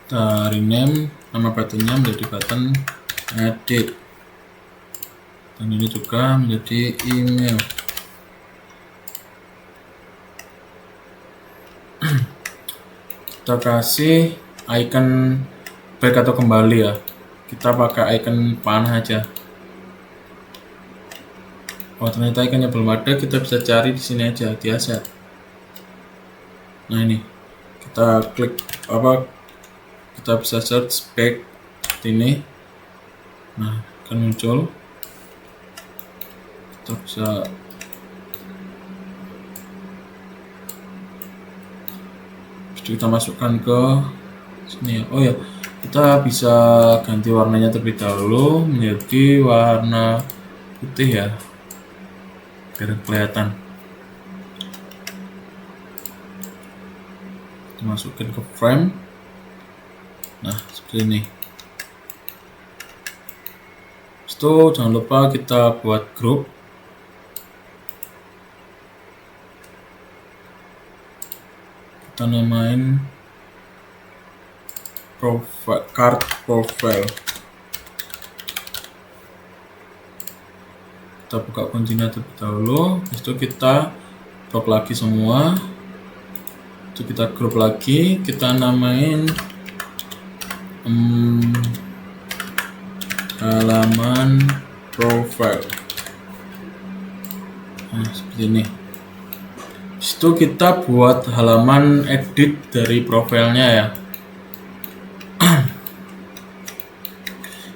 Kita rename nama buttonnya menjadi button edit, dan ini juga menjadi email. Kita kasih icon back atau kembali ya, kita pakai icon panah aja. Oh ternyata ikannya belum ada, kita bisa cari di sini aja di asset. Nah ini kita klik kita bisa search back seperti ini. Nah akan muncul, kita bisa kita masukkan ke sini ya. Oh ya, kita bisa ganti warnanya terlebih dahulu menjadi warna putih ya, biar kelihatan. Kita masukin ke frame. Nah seperti ini. Itu jangan lupa kita buat grup. Kita namain profile, card profile. Kita buka kuncinya terlebih dahulu, itu kita blok lagi semua, itu kita grup lagi, kita namain halaman profile. Nah seperti ini. Itu kita buat halaman edit dari profilnya ya.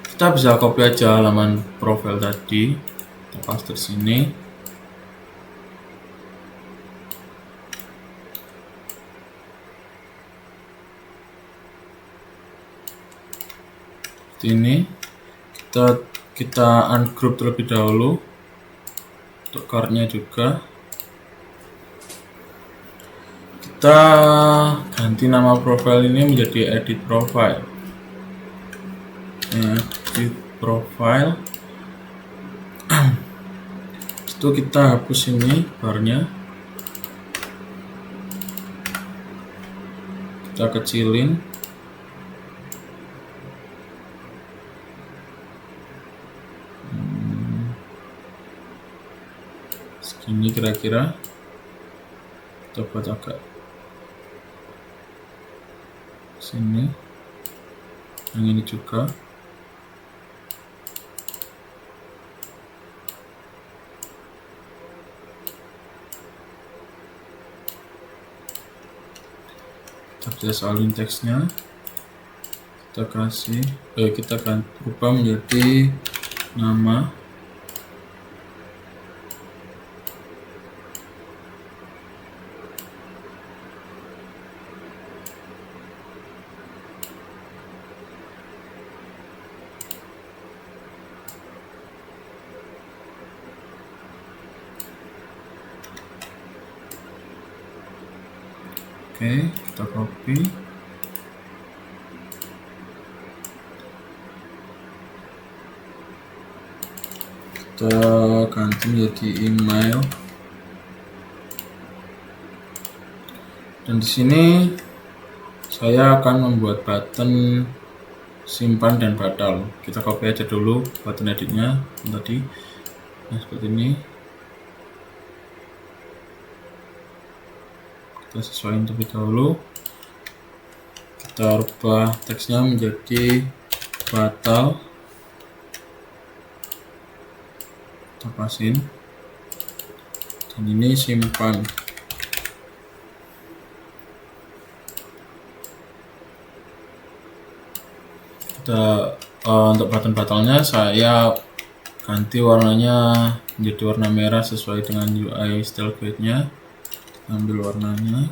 Kita bisa copy aja halaman profil tadi, kita paste di sini. Seperti ini. Kita ungroup terlebih dahulu untuk cardnya juga. Kita ganti nama profile ini menjadi edit profile. Edit profile. Itu kita hapus ini barnya, kita kecilin. Segini kira-kira. Kita buat agak sini, yang ini juga. Kita bisa salin teksnya, kita kasih kita akan ubah menjadi nama. Oke, kita copy. Kita ganti menjadi email. Dan di sini saya akan membuat button simpan dan batal. Kita copy aja dulu button editnya tadi. Nah seperti ini. Kita sesuaikan terlebih dahulu, kita rubah teksnya menjadi batal, kita pasin, dan ini simpan. Kita untuk button batalnya saya ganti warnanya menjadi warna merah sesuai dengan UI style guide-nya. Ambil warnanya,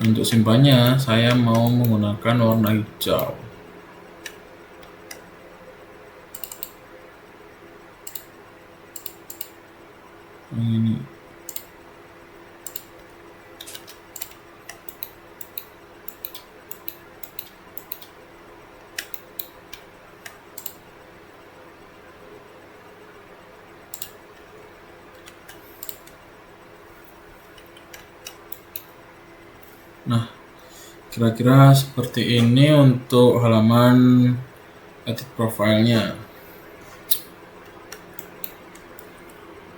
untuk simpannya saya mau menggunakan warna hijau. yang ini. Nah, kira-kira seperti ini untuk halaman edit profilnya.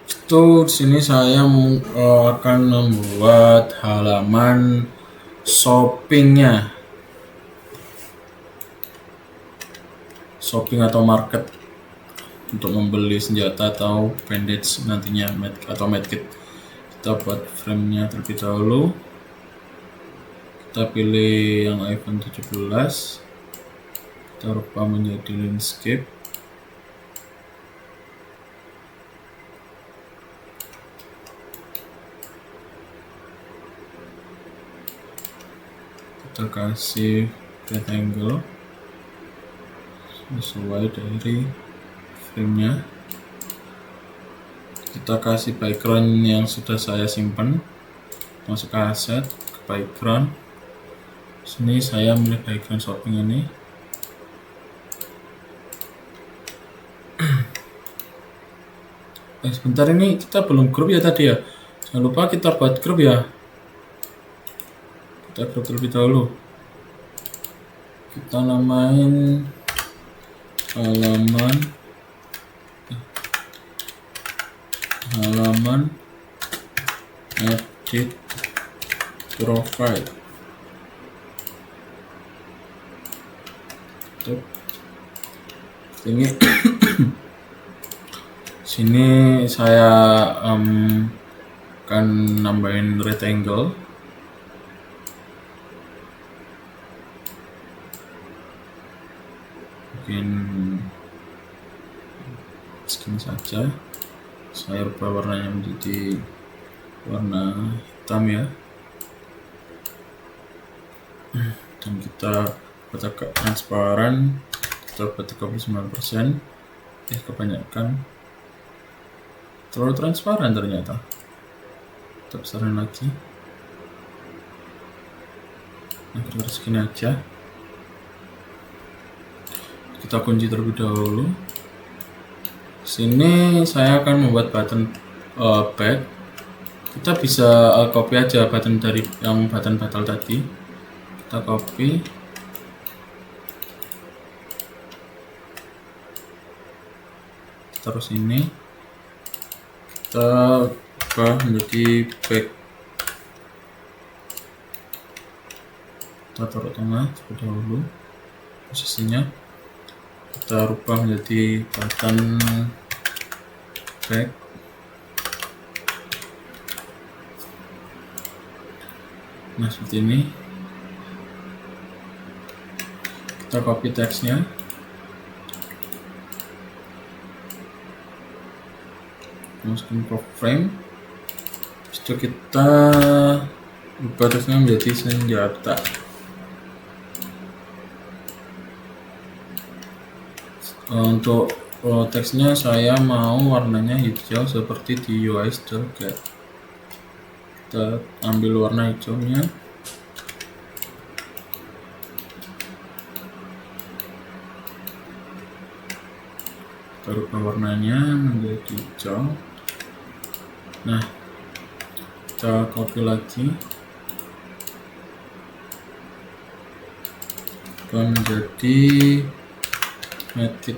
Itu di sini saya akan membuat halaman shopping atau market untuk membeli senjata atau bandage nantinya atau medkit. Kita buat frame-nya terlebih dahulu. Kita pilih yang iPhone 17, kita rubah menjadi landscape. Kita kasih rectangle sesuai dari frame-nya. Kita kasih background yang sudah saya simpan, masuk ke aset, ke background. Sini saya milih background shopping ini. Sebentar, ini kita belum grup ya tadi ya. Jangan lupa kita buat grup ya. Kita grup terlebih dahulu. Kita namain halaman edit profile. Ini sini saya akan nambahin rectangle. Mungkin segini saja. Saya rubah warnanya menjadi warna hitam ya. Dan kita buat agak transparan. Kita buat 39%. Kebanyakan terlalu transparan ternyata. Kita besarin lagi. Nah, kira-kira segini aja. Kita kunci terlebih dahulu. Sini saya akan membuat button back. Kita bisa copy aja button dari yang button batal tadi. Kita copy. Terus ini kita ubah menjadi back. Kita taruh tengah terlebih dahulu posisinya. Kita rubah menjadi button back. Nah, seperti ini. Kita copy teksnya. Masukin ke frame. Setelah kita ubah teksnya menjadi senjata. Untuk teksnya saya mau warnanya hijau seperti di UI Stargate. Kita ambil warna hijaunya. Kita rubah warnanya menjadi hijau. Nah, kita copy lagi. Ubah menjadi medkit.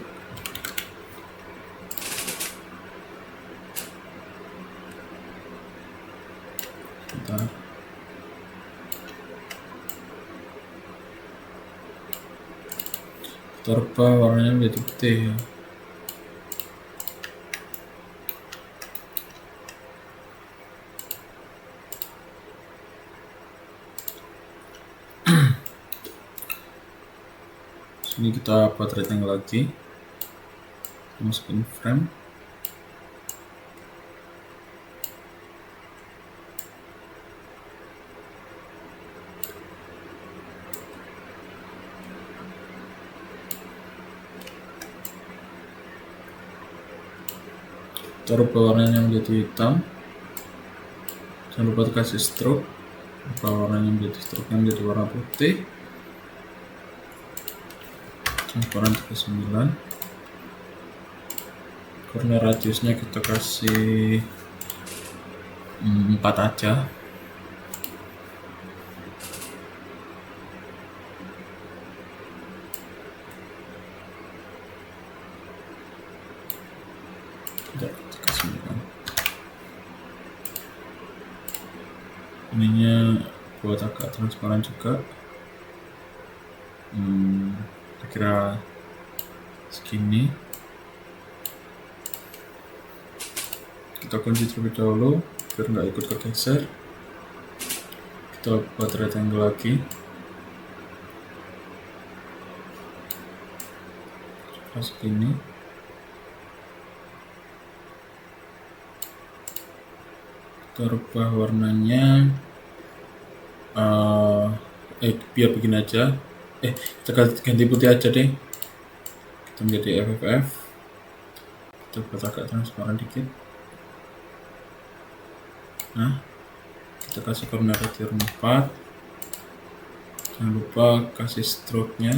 Kita rubah warnanya menjadi putih ya. Sini kita buat rectangle lagi. Masukin frame. Kita rubah warnanya menjadi hitam. Jangan lupa kasih stroke. Rubah warnanya menjadi stroke menjadi warna putih. Transparan 39. Corner radiusnya kita kasih 4 aja. Tidak, kita 9. Ininya buat agak transparan juga. Kira-kira segini. Kita kunci terlebih dahulu biar nggak ikut kegeser. Kita buat rectangle lagi. Segini. Kita rubah warnanya biar begini aja. Kita ganti putih aja deh. Kita menjadi FFF. Kita buat agak transparan dikit. Nah, kita kasih corner radius 4. Jangan lupa kasih stroke-nya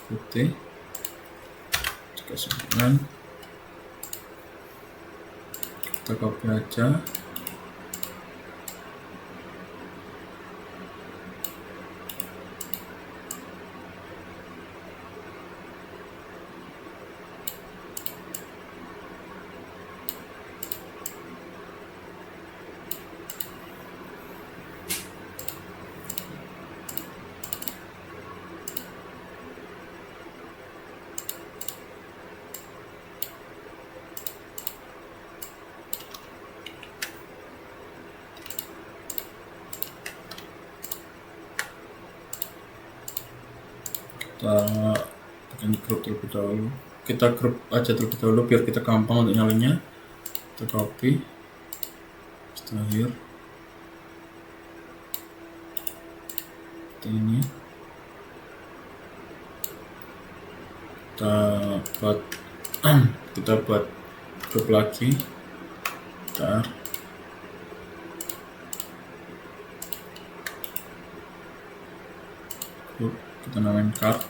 putih. Kita 9. Kita copy aja. Kita bikin group terlebih dahulu. Kita group aja terlebih dahulu biar kita gampang untuk nyalinya. Kita copy. Setelah here. Ini. Kita buat group lagi. Kita namain card.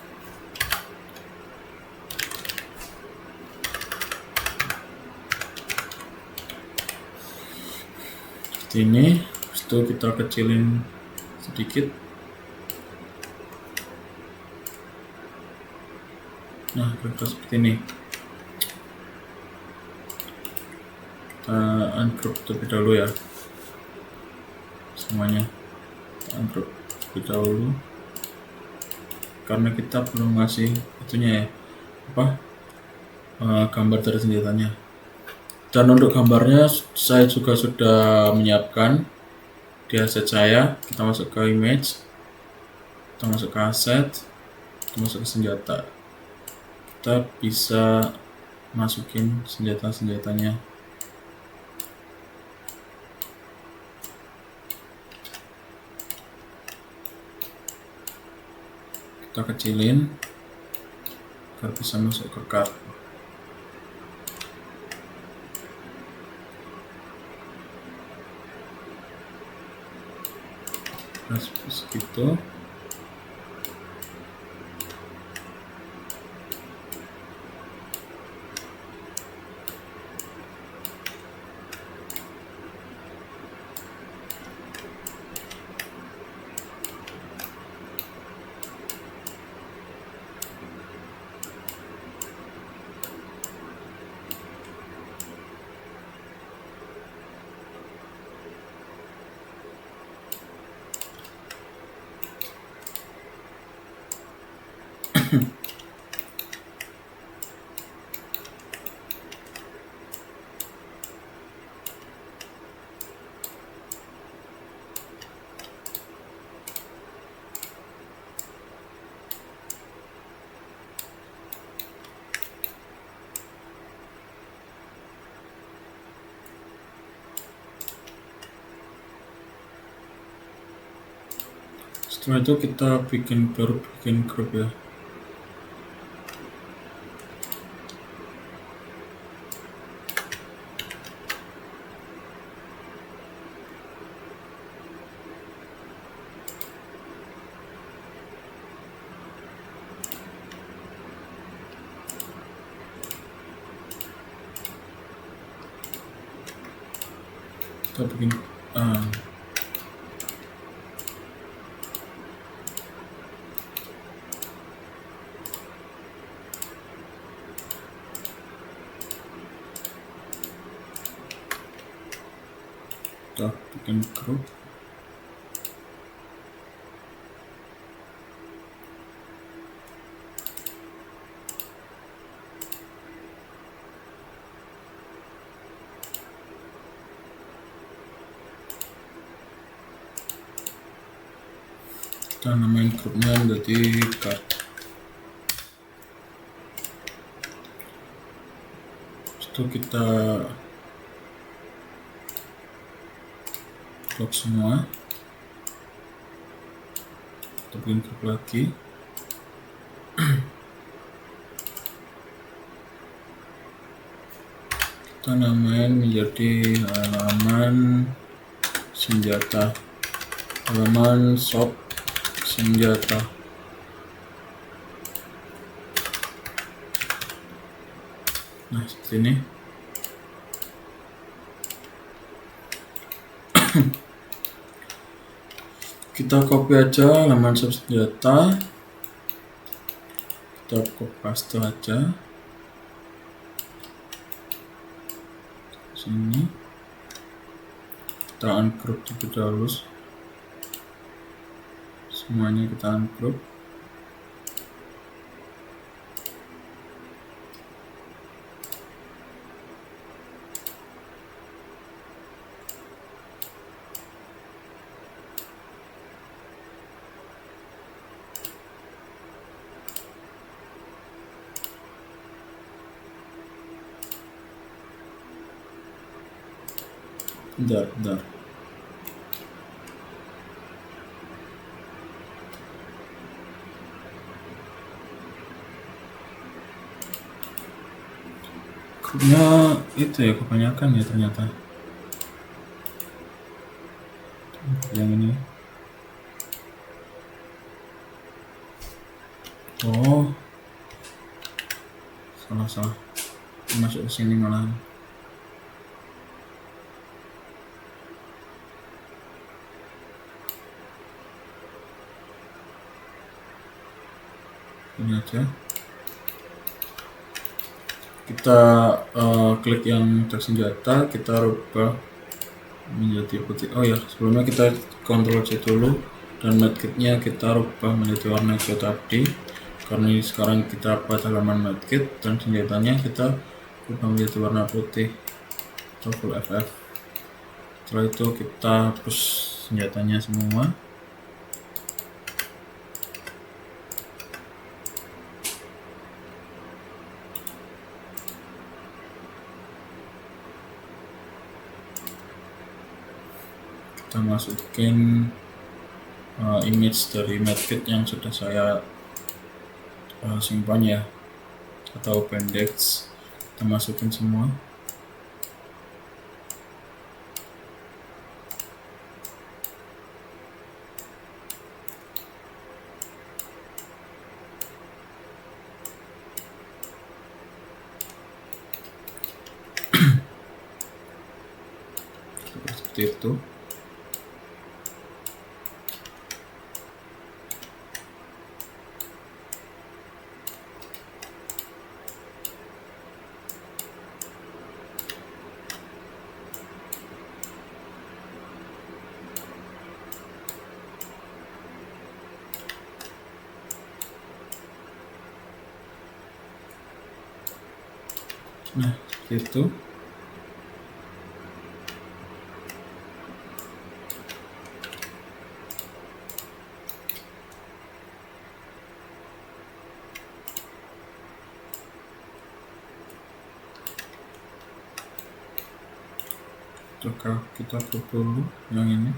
Seperti ini. Habis itu kita kecilin sedikit. Nah, kira-kira seperti ini. Kita ungroup terlebih dahulu ya. Semuanya kita ungroup terlebih dahulu. Karena kita belum ngasih itunya ya, gambar dari senjatanya. Dan untuk gambarnya saya juga sudah menyiapkan di aset saya. Kita masuk ke image, kita masuk ke aset, kita masuk ke senjata. Kita bisa masukin senjatanya. Kita kecilin agar bisa masuk ke card. Nah, segitu. Setelah itu kita baru bikin grup ya. kita bikin kita bikin grup. Kita namain grupnya menjadi card. Itu kita blok semua, kita bikin grup lagi. Kita namain menjadi halaman senjata, halaman shop senjata. Nah, seperti ini. Kita copy aja halaman shop senjata, kita copy paste aja sini, kita ungroup terlebih dahulu, semuanya kita ungroup. Bentar. Grupnya itu ya kebanyakan ya ternyata. Yang ini. Oh, salah. Masuk ke sini malah. Ini aja. Kita klik yang tag senjata, kita rubah menjadi putih. Oh ya, sebelumnya kita Ctrl C dulu, dan medkitnya kita rubah menjadi warna hijau tadi, karena ini sekarang kita buat halaman medkit, dan senjatanya kita rubah menjadi warna putih atau full FF. Setelah itu kita hapus senjatanya semua. Kita masukin image dari medkit yang sudah saya simpan ya, atau appendix, kita masukin semua. Seperti itu. Nah, seperti itu. Coba kita buat dulu yang ini.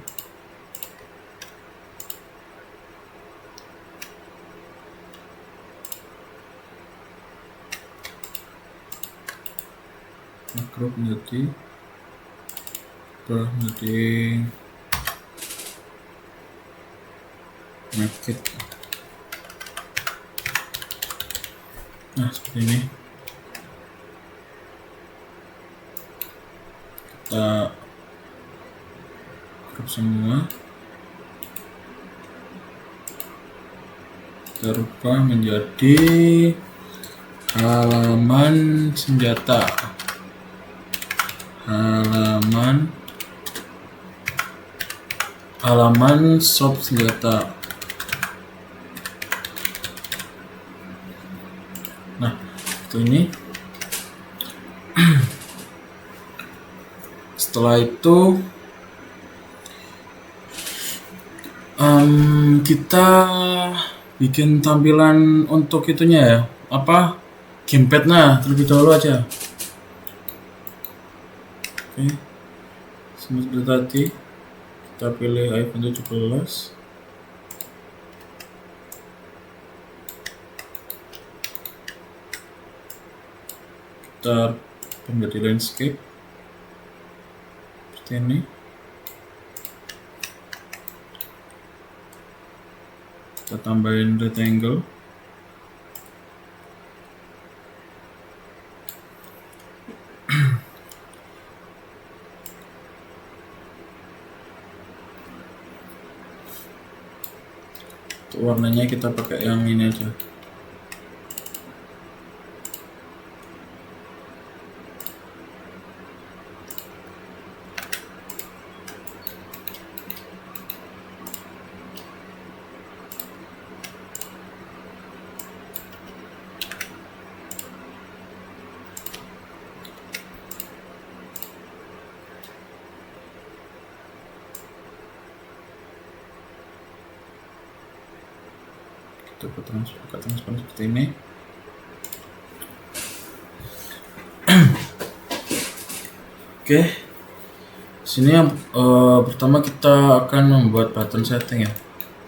Grup menjadi medkit. Nah, seperti ini. Kita cukup semua, kita rubah menjadi halaman senjata, halaman shop senjata. Nah, itu ini. Setelah itu kita bikin tampilan untuk itunya ya, apa, gamepadnya terlebih dahulu aja. Oke, seperti tadi kita pilih iPhone 17. Kita menjadi landscape seperti ini. Kita tambahin rectangle. Untuk warnanya kita pakai yang ini aja. Kita transparan seperti ini. Oke, sini yang pertama kita akan membuat button setting ya.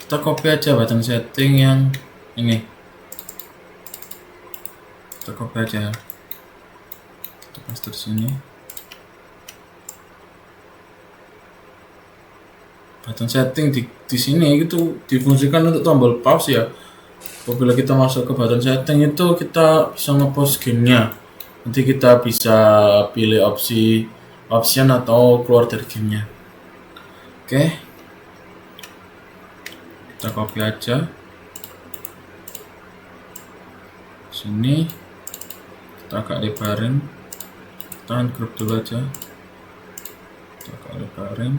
Kita copy aja button setting yang ini. Kita copy aja. Kita paste di sini. Button setting di sini itu difungsikan untuk tombol pause ya. Apabila kita masuk ke button setting itu kita bisa nge-pause gamenya. Nanti kita bisa pilih option atau keluar dari gamenya. Oke, kita copy aja. Sini kita agak lebarin, kita ungroup dulu aja. Kita agak lebarin.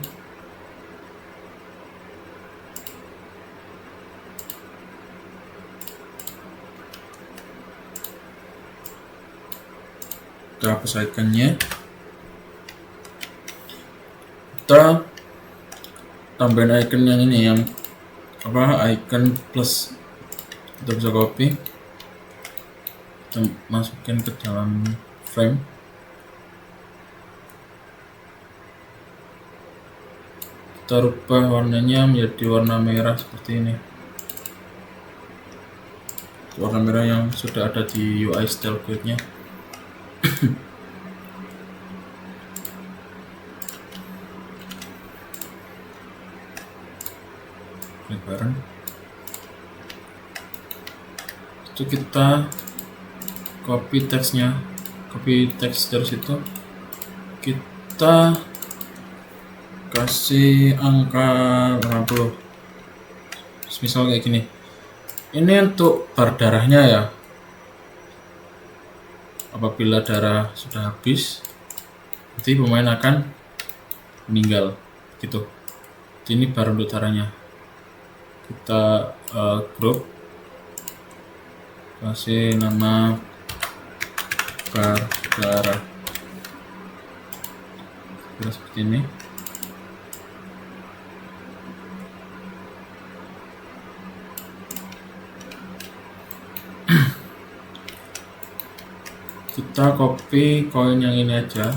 Kita hapus iconnya, kita tambahin icon yang ini, yang apa, icon plus. Kita bisa copy, kita masukin ke dalam frame. Kita rubah warnanya menjadi warna merah seperti ini, warna merah yang sudah ada di UI style guide-nya. Lebaran. Itu kita copy teksnya, copy teks dari situ. Kita kasih angka 80. Misal kayak gini. Ini untuk bar darahnya ya. Apabila darah sudah habis, nanti pemain akan meninggal gitu. Ini bar untuk darahnya. Kita group, kasih nama bar darah seperti ini. Kita copy koin yang ini aja.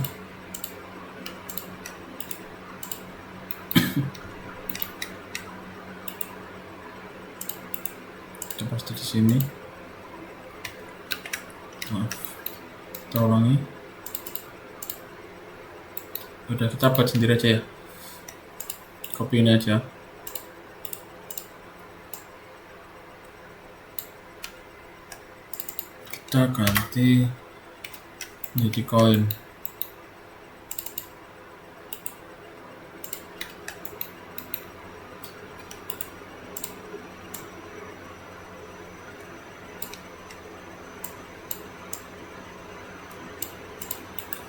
Kita paste di sini. Maaf, kita ulangi. Udah, kita buat sendiri aja ya. Copy ini aja. Kita ganti jadi koin.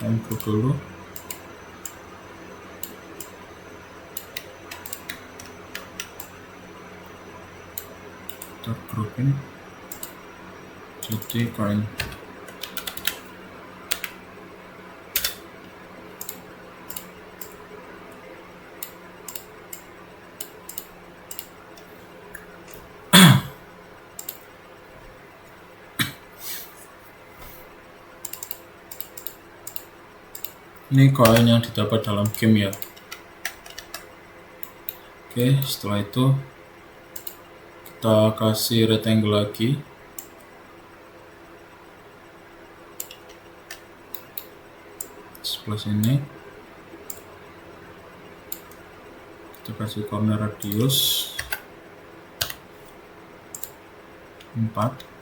ungroup dulu. Kita grouping jadi coin. Ini koin yang didapat dalam game ya. Oke, setelah itu kita kasih rectangle lagi. Sebelah sini kita kasih corner radius 4.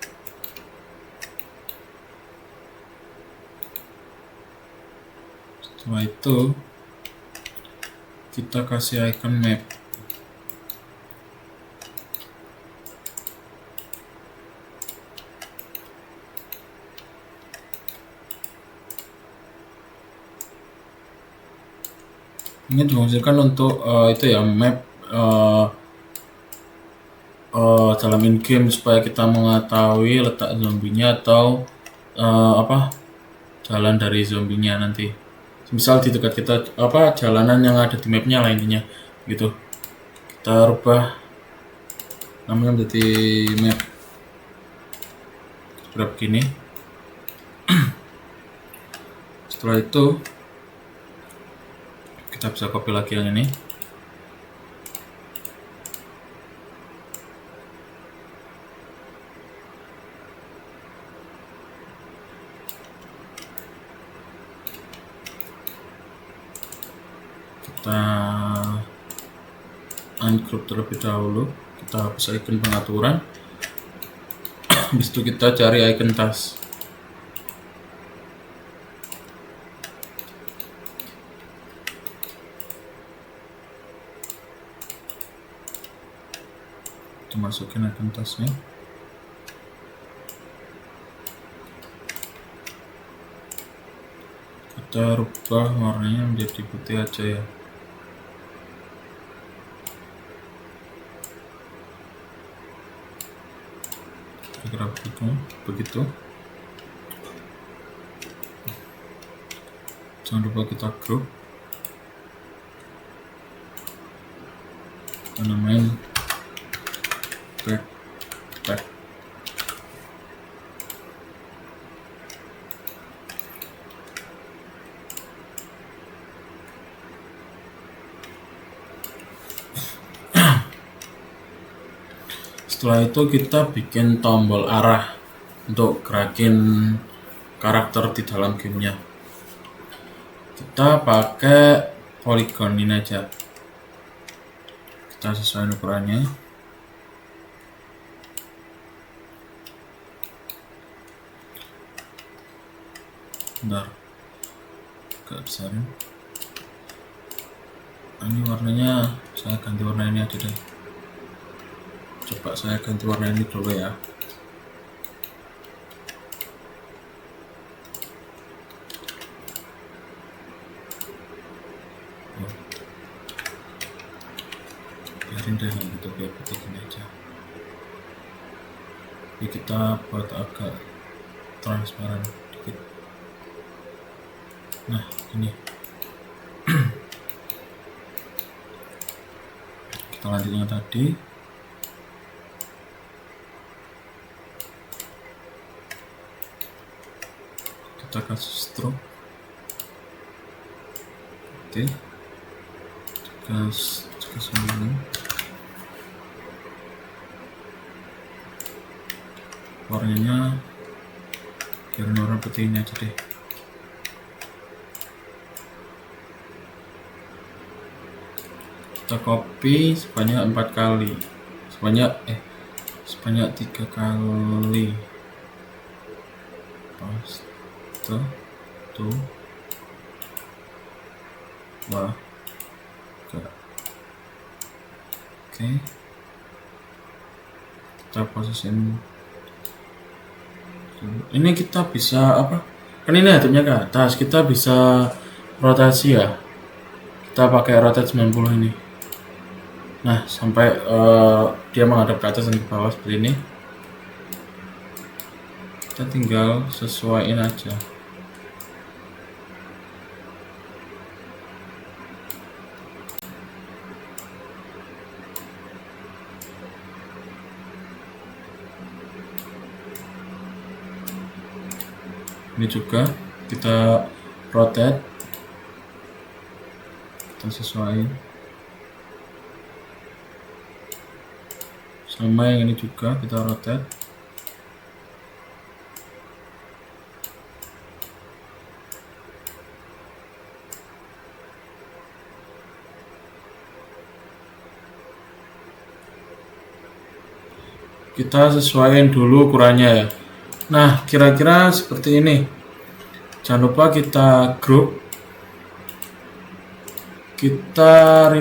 Setelah itu kita kasih icon map. Ini difungsikan untuk itu ya, map dalam in game supaya kita mengetahui letak zombinya atau jalan dari zombinya nanti. Misal di dekat kita jalanan yang ada di mapnya lah intinya gitu. Kita rubah namanya menjadi map seperti begini. Setelah itu kita bisa copy lagi yang ini. Kita ungroup terlebih dahulu, kita hapus icon pengaturan. Habis itu kita cari icon task. Kita masukin icon tasknya. Kita rubah warnanya menjadi putih aja ya. Kira begitu. Jangan lupa kita group, kita namain backpack. Setelah itu kita bikin tombol arah untuk gerakin karakter di dalam gamenya. Kita pakai polygon ini aja. Kita sesuaikan ukurannya. Bentar, agak besarin. Ini warnanya saya ganti warna ini aja deh. Coba saya ganti warna ini dulu ya. Biarin deh gitu, biar putih ini aja. Jadi kita buat agak transparan dikit. Nah ini kita lanjutnya tadi. Kita kasih stroke, oke, kasih dulu. Warnanya biar warna putih ini aja deh. Kita copy sebanyak 4 kali, sebanyak 3 kali. Pas tuh wah oke, kita posisiin. Ini kita bisa Kan ini hadapnya ke atas, kita bisa rotasi ya. Kita pakai rotate 90 ini. Nah, sampai dia menghadap ke atas dan ke bawah seperti ini. Kita tinggal sesuaiin aja. Ini juga kita rotate, kita sesuaiin. Sama yang ini juga kita rotate. Kita sesuaiin dulu ukurannya ya. Nah, kira-kira seperti ini. Jangan lupa kita group. Kita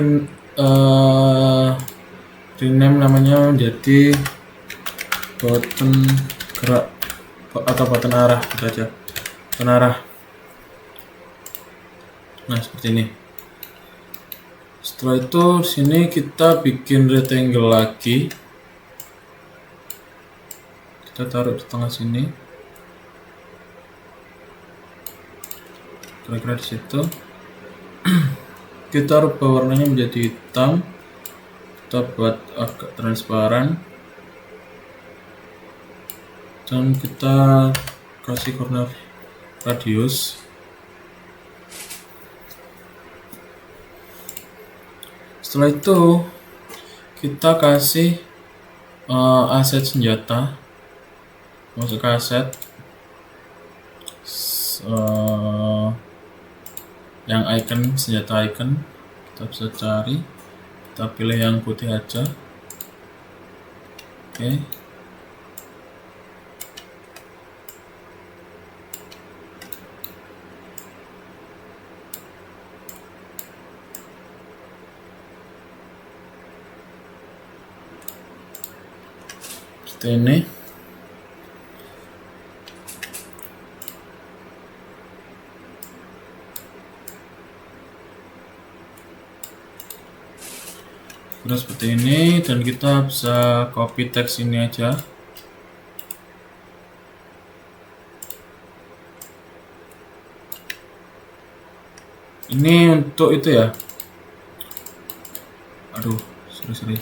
rename namanya menjadi button gerak atau button arah, gitu aja. Button arah. Nah, seperti ini. Setelah itu sini kita bikin rectangle lagi. Kita taruh di tengah sini, kira-kira di situ. Kita rubah warnanya menjadi hitam, kita buat agak transparan, dan kita kasih corner radius. Setelah itu kita kasih aset senjata, masuk ke aset yang icon, senjata icon, kita bisa cari, kita pilih yang putih aja. Oke. Seperti ini. Terus seperti ini, dan kita bisa copy teks ini aja. Ini untuk itu ya. Aduh, sorry.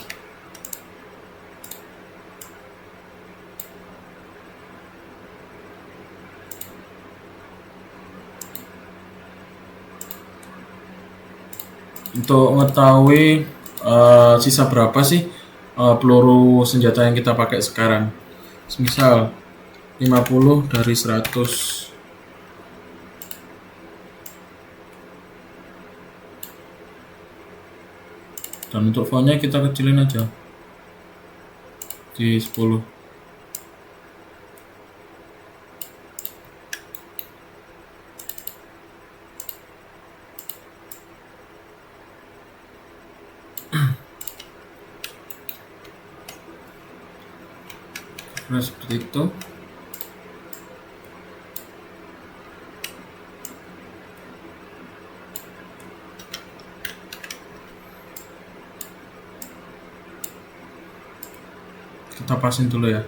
Untuk mengetahui sisa berapa sih peluru senjata yang kita pakai sekarang. Misal 50 dari 100. Dan untuk fontnya kita kecilin aja di 10. Nah, seperti itu. Kita pasin dulu ya.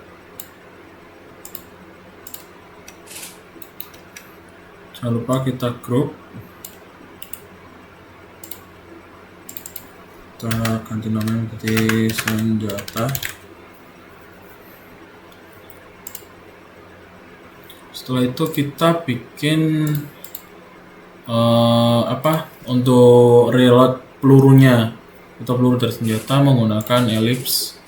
Jangan lupa kita group. Kita ganti namanya menjadi senjata. Setelah itu kita bikin untuk reload pelurunya atau peluru dari senjata menggunakan ellipse.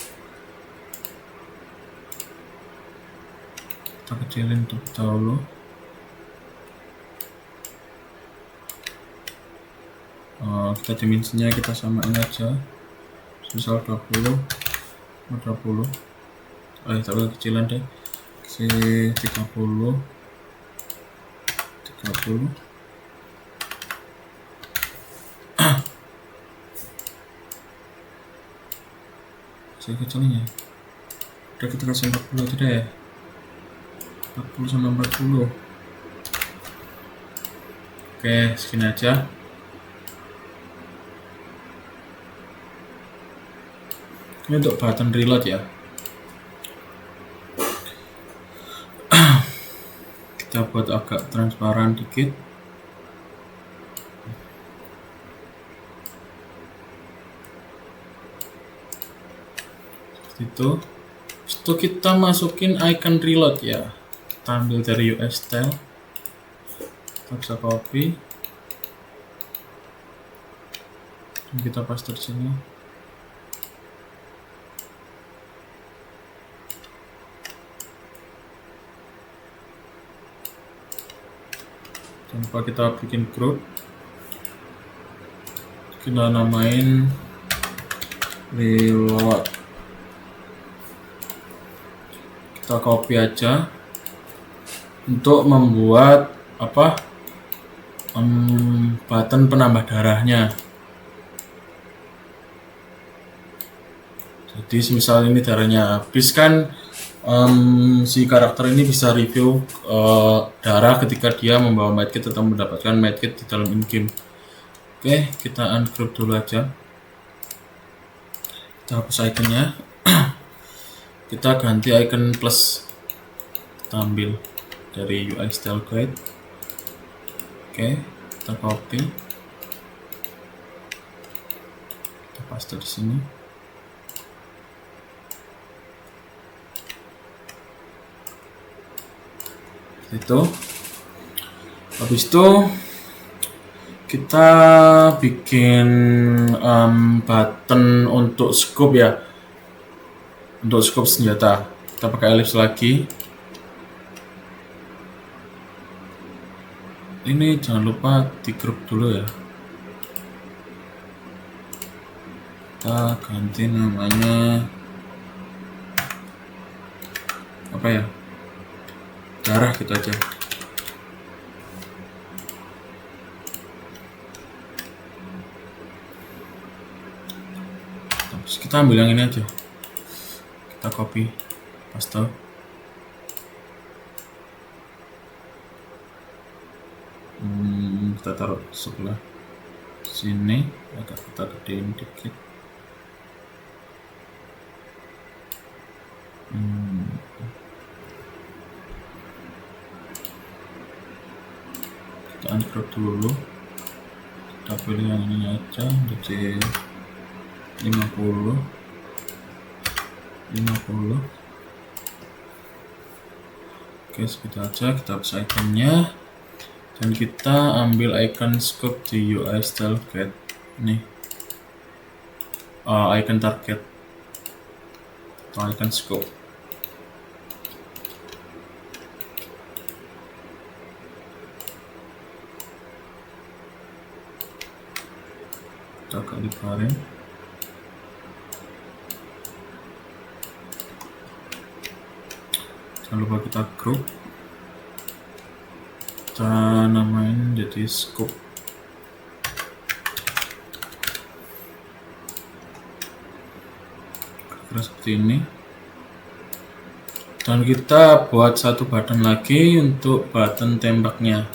Kita kecilin terlebih dahulu. Kita dimensinya kita samain aja, misal 20. Kita kecilan deh, si 30. Saya kecilnya udah, kita kasih 40 aja deh, 40 sama 40. Oke, segini aja. Ini untuk button reload ya. Kita buat agak transparan dikit. Seperti itu. Itu kita masukin icon reload ya. Kita ambil dari UI style. Kita bisa copy. Dan kita paste di sini. Jangan lupa kita bikin group. Kita namain reload. Kita copy aja untuk membuat button penambah darahnya. Jadi misal ini darahnya habis kan, si karakter ini bisa review darah ketika dia membawa medkit atau mendapatkan medkit di dalam in-game. Oke, kita ungroup dulu aja. Kita hapus iconnya. Kita ganti icon plus. Kita ambil dari UI style guide. Oke, kita copy. Kita paste di sini. Itu. Habis itu kita bikin button untuk scope ya. Untuk scope senjata, kita pakai ellipse lagi. Ini jangan lupa di group dulu ya. Kita ganti namanya apa ya? Darah gitu aja. Terus kita ambil yang ini aja. Kita copy, paste. Kita taruh sebelah sini, agak kita gedein dikit. Kita ungroup dulu. Kita pilih yang ini aja, jadi 50. Oke, segitu aja. Kita hapus iconnya dan kita ambil icon scope di UI style guide nih, icon target atau icon scope. Kita agak lebarin. Jangan lupa kita group, kita namain jadi scope. Kira seperti ini. Dan kita buat satu button lagi untuk button tembaknya.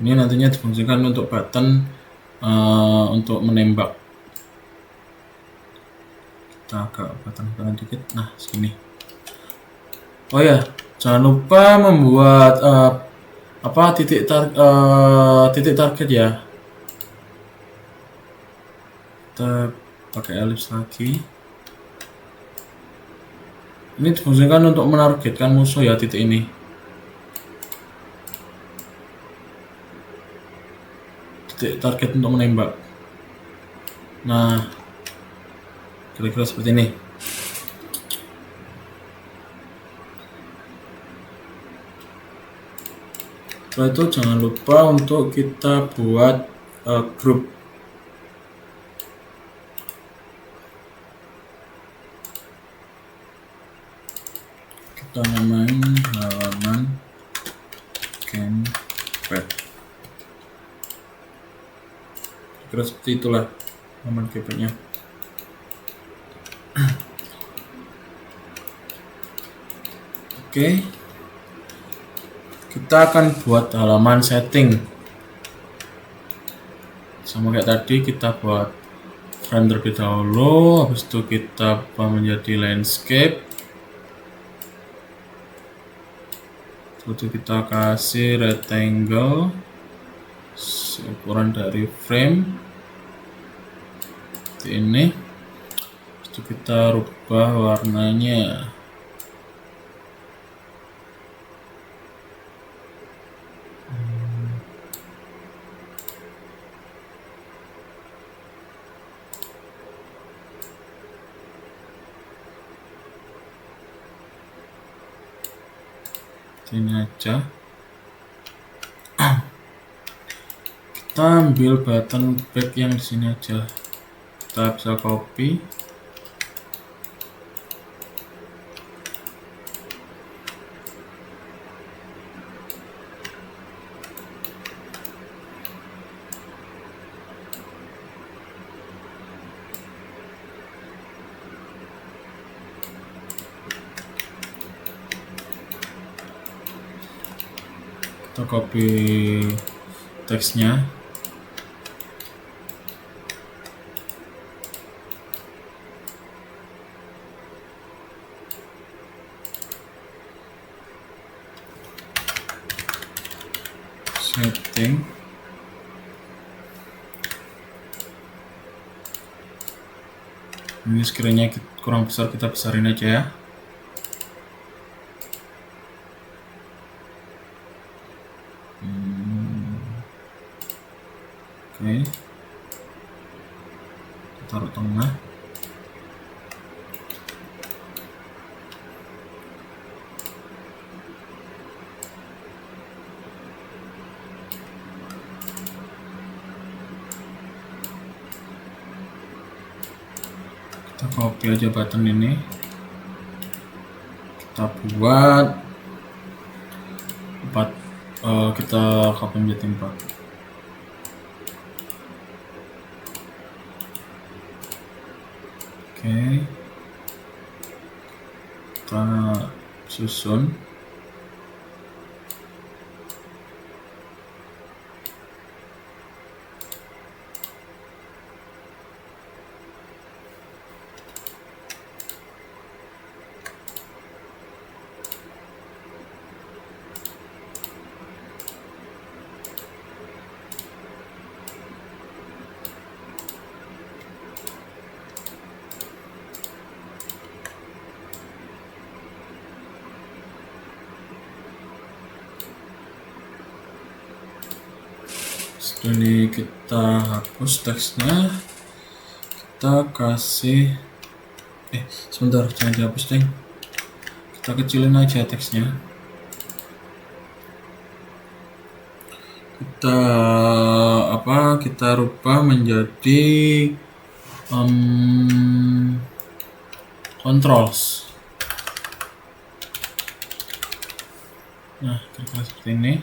Ini nantinya difungsikan untuk button untuk menembak. Kita agak button dikit. Nah, segini. Oh ya, jangan lupa membuat titik target ya. Kita pakai ellipse lagi. Ini difungsikan untuk menargetkan musuh ya, titik ini. Target untuk menembak. Nah, kira-kira seperti ini. Setelah itu jangan lupa untuk kita buat grup. Kita namain halaman gamepad. Kira seperti itulah halaman gamepadnya. Oke, kita akan buat halaman setting sama kayak tadi. Kita buat frame terlebih dahulu, habis itu kita ubah menjadi landscape, lalu kita kasih rectangle ukuran dari frame seperti ini. Habis itu kita rubah warnanya. Ini aja. Kita ambil button back yang di sini aja. Kita bisa copy. Kita copy teksnya. Setting. Ini screen-nya kurang besar, kita besarin aja ya. Oke, kita taruh tengah. Kita copy aja button ini, kita buat 4, kita copy menjadi 4. Oke, kita susun. Ini kita hapus teksnya, kita kasih sebentar, jangan dihapus deh, kita kecilin aja teksnya. Kita rubah menjadi controls. Nah, kira-kira seperti ini.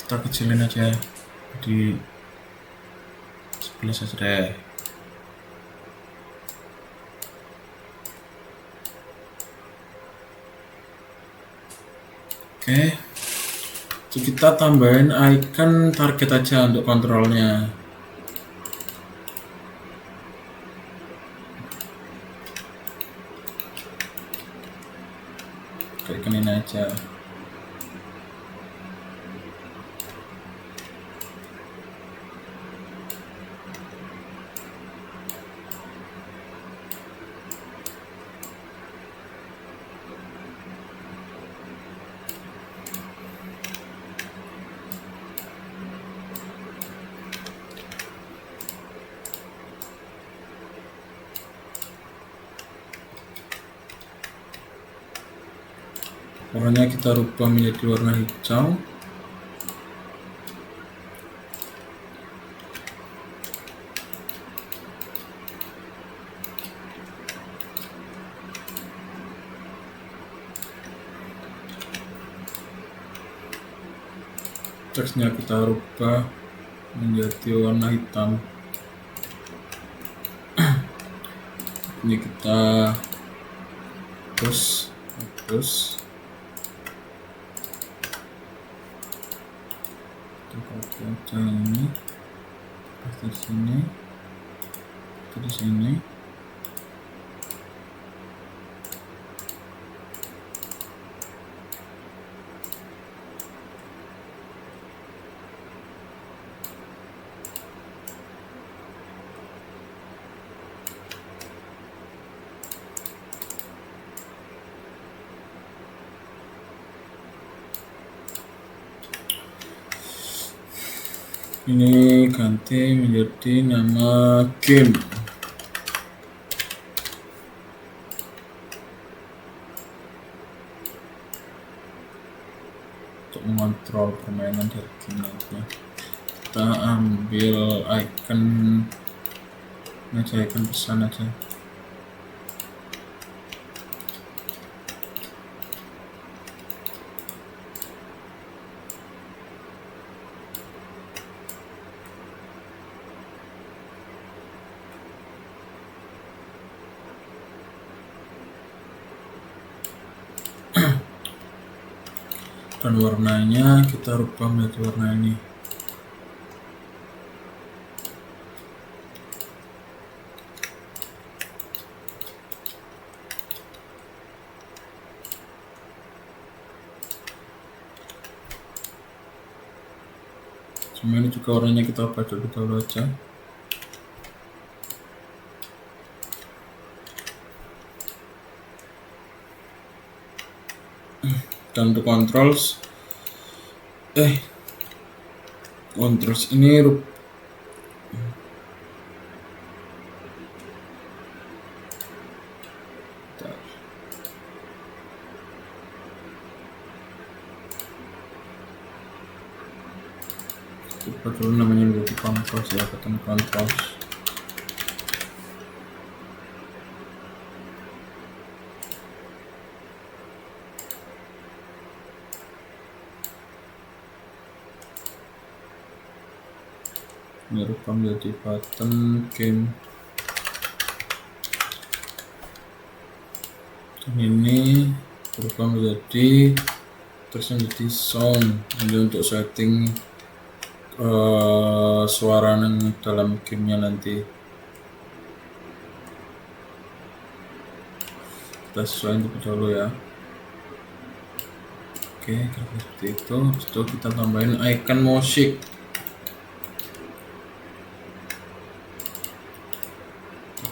Kita kecilin aja di sebelah saja deh. Oke, jadi kita tambahin icon target aja untuk kontrolnya. Kayak ini aja. Warnanya kita rubah menjadi warna hijau. Teksnya kita rubah menjadi warna hitam. Ini kita terus kita aja ini di sini, di sini. Ini ganti menjadi nama game. Untuk mengontrol permainan dari game aja. Kita ambil icon aja, icon pesan aja. Dan warnanya kita rubah menjadi warna ini. Cuma ini juga warnanya kita ubah dulu aja. Dan untuk controls ini coba dulu namanya menjadi controls ya, ketemu controls. Ini rubah menjadi button game. Dan ini berubah menjadi terus menjadi sound. Ini untuk setting suara dalam gamenya nanti. Kita sesuaikan dulu ya. Oke, seperti itu. Setelah kita tambahin icon musik.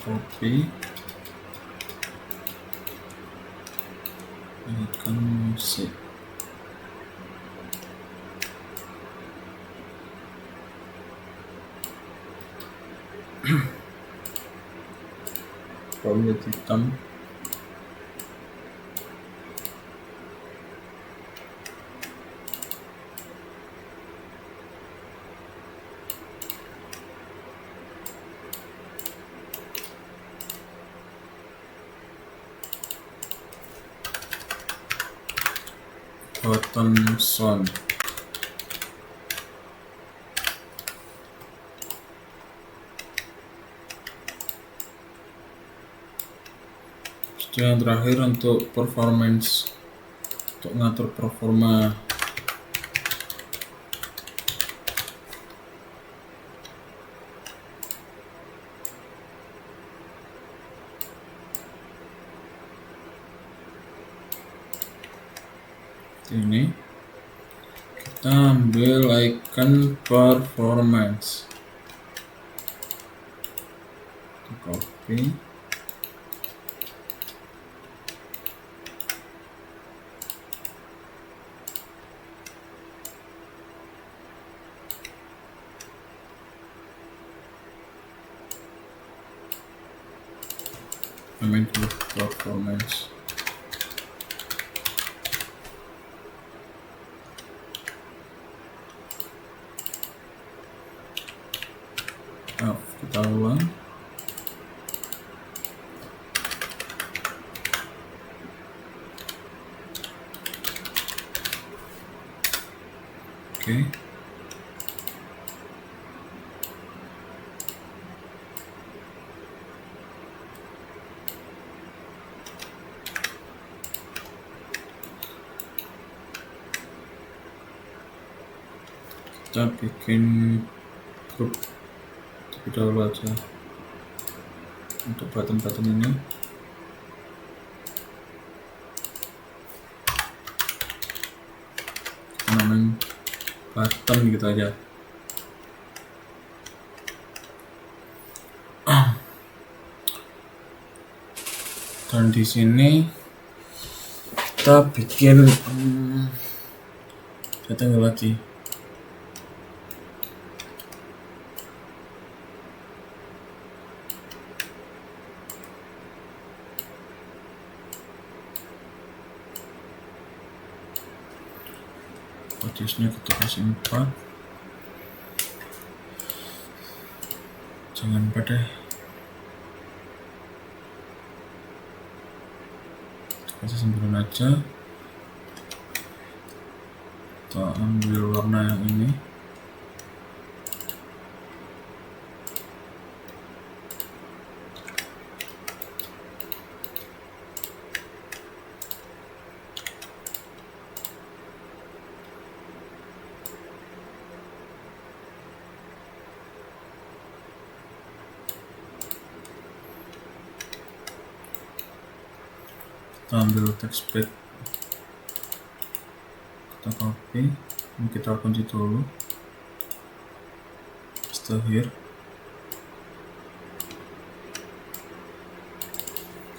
Copy icon musik. Kalau hitam. Button sound. Yang terakhir untuk performance, untuk ngatur performa. Ini kita ambil icon performance, kita copy, ambil performance. Kita ulang. Oke. kita bikin grup terlebih dahulu aja untuk button-button ini. Namanya button gitu aja. Dan di sini kita bikin saya tinggal lagi radiusnya kita kasih 4, jangan 4 deh, kasih 9 aja. Kita ambil warna yang ini, kita ambil text pad, kita copy, ini kita kunci dulu, paste here,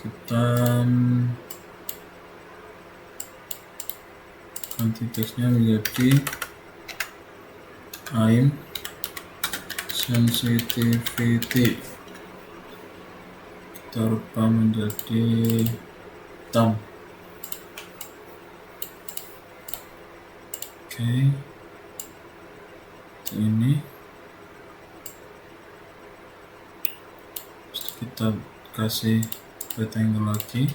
kita ganti teksnya menjadi I'm sensitivity, kita rubah menjadi hitam. Oke, ini kita kasih rectangle lagi,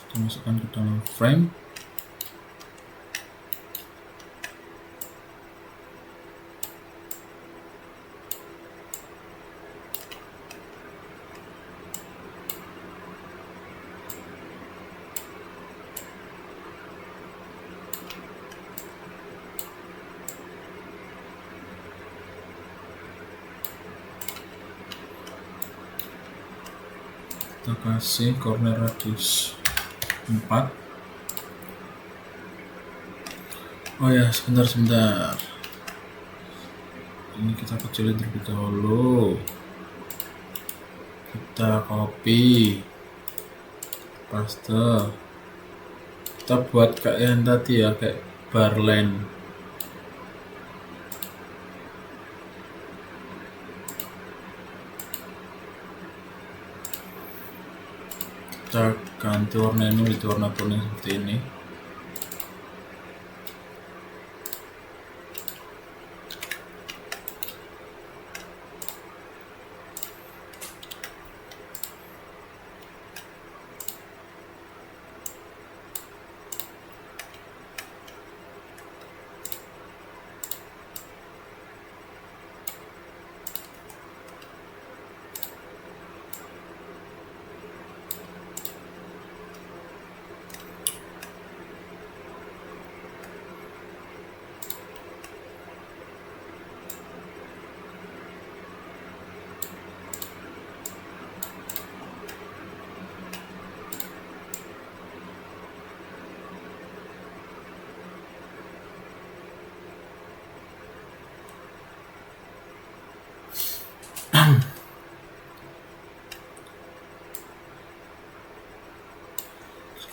kita masukkan ke dalam frame. Kita kasih corner radius 4. Oh ya, sebentar, ini kita kecilin terlebih dahulu, kita copy, paste, kita buat kayak yang tadi ya, kayak bar line. Kita ganti warna ini menjadi warna kuning seperti ini.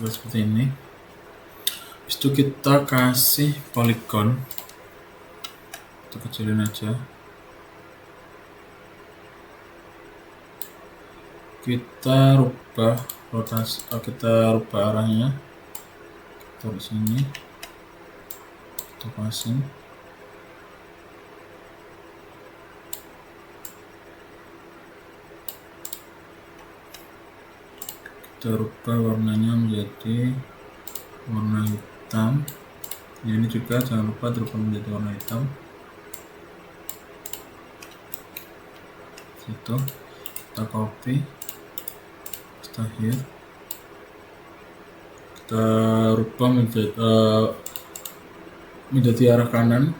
Seperti ini. Habis itu kita kasih polygon, kita kecilin aja, kita rubah rotasi, kita rubah arahnya, taruh sini, kita pasang, kita rubah warnanya menjadi warna hitam. Ya, ini juga jangan lupa dirubah menjadi warna hitam. Situ kita copy, paste here, kita rubah menjadi arah kanan.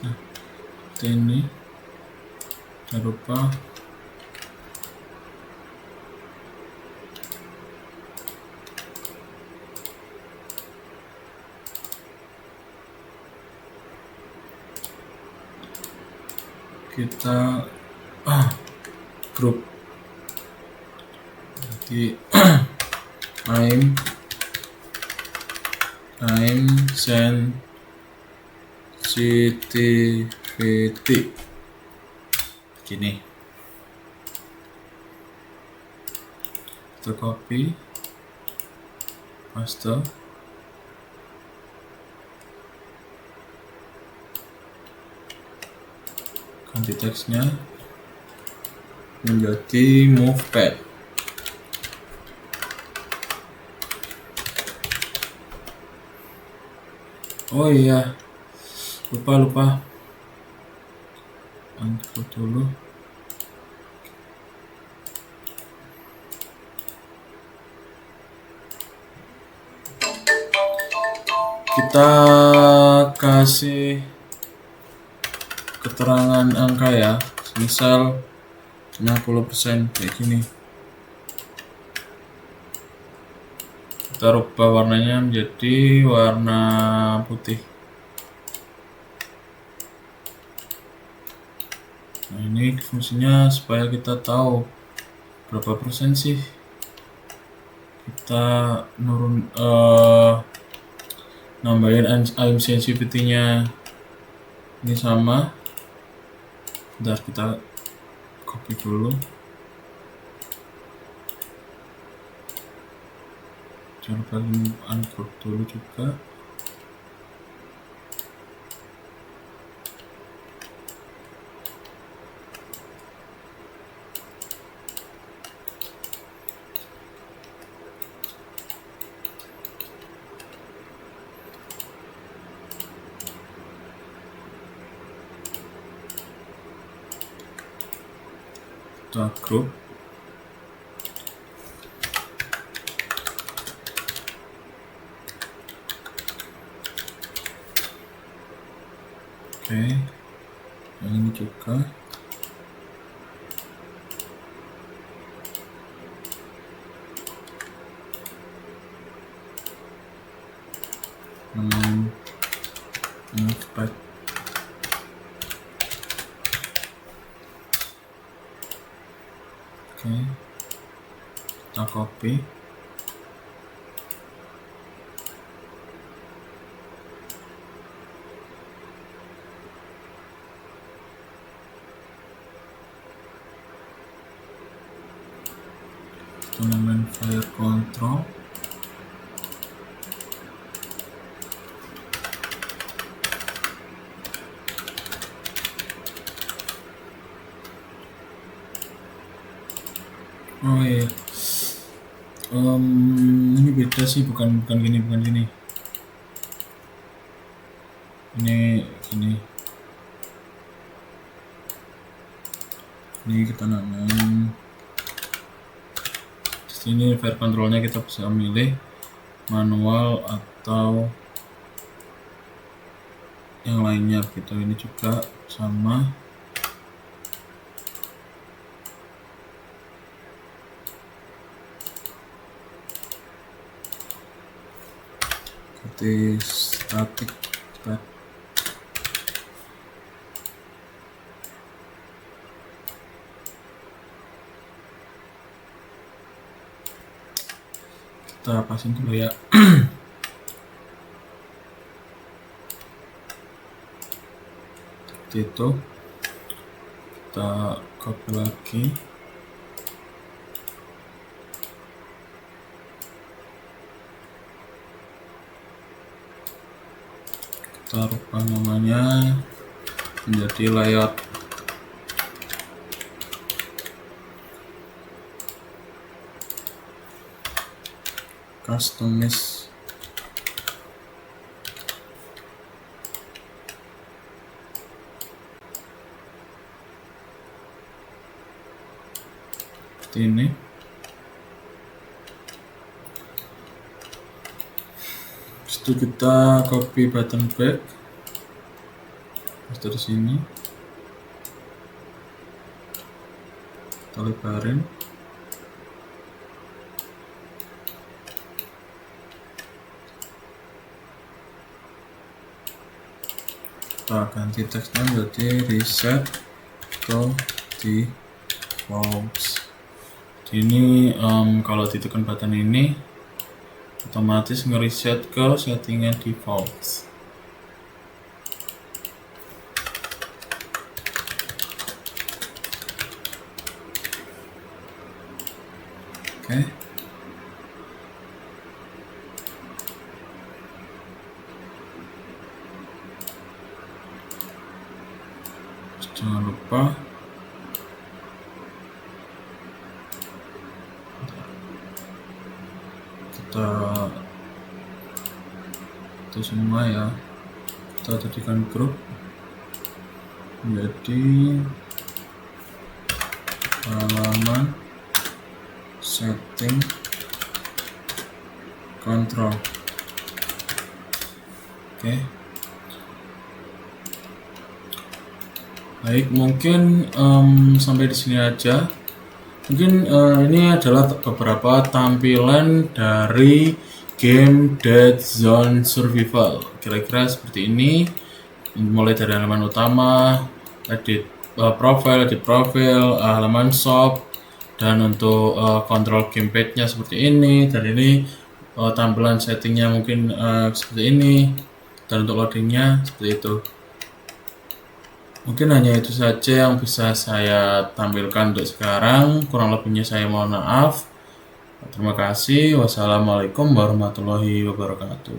Nah, seperti ini. Kita rubah. Kita grup. Jadi I'm sensitivity gini, kita copy, paste, ganti teksnya menjadi move pad. Oh iya, lupa uncode dulu. Kita kasih keterangan angka ya, misal 50% kayak gini. Kita rubah warnanya menjadi warna putih. Nah, ini fungsinya supaya kita tahu berapa persen sih kita nambahin I'm sensitivity-nya ini sama. Bentar, kita copy dulu. Jangan lupa uncode dulu juga. Kita grup. Oke, yang ini juga. Move pad. Oke, kita copy. Namain file control. Oh iya, ini beda sih, bukan gini, ini gini. Ini kita namain. Di sini file controlnya kita bisa milih manual atau yang lainnya gitu. Ini juga sama. Seperti static pad. Kita pasin dulu ya. Seperti itu. Kita copy lagi. Kita rubah namanya menjadi layout. Customize. seperti ini. Itu kita copy button back dari sini, kita lebarin, kita ganti teksnya menjadi reset to defaults. Ini kalau ditekan button ini otomatis ngereset ke settingan defaults. Oke. Jangan lupa kita itu semua ya, kita jadikan grup menjadi halaman setting control. Oke. Baik, mungkin sampai di sini aja. Mungkin ini adalah beberapa tampilan dari game Dead Zone Survival. Kira-kira seperti ini. Mulai dari halaman utama, edit profile, halaman shop, dan untuk kontrol gamepad-nya seperti ini. Dan ini tampilan settingnya mungkin seperti ini. Dan untuk loadingnya seperti itu. Mungkin hanya itu saja yang bisa saya tampilkan untuk sekarang. Kurang lebihnya saya mohon maaf. Terima kasih. Wassalamualaikum warahmatullahi wabarakatuh.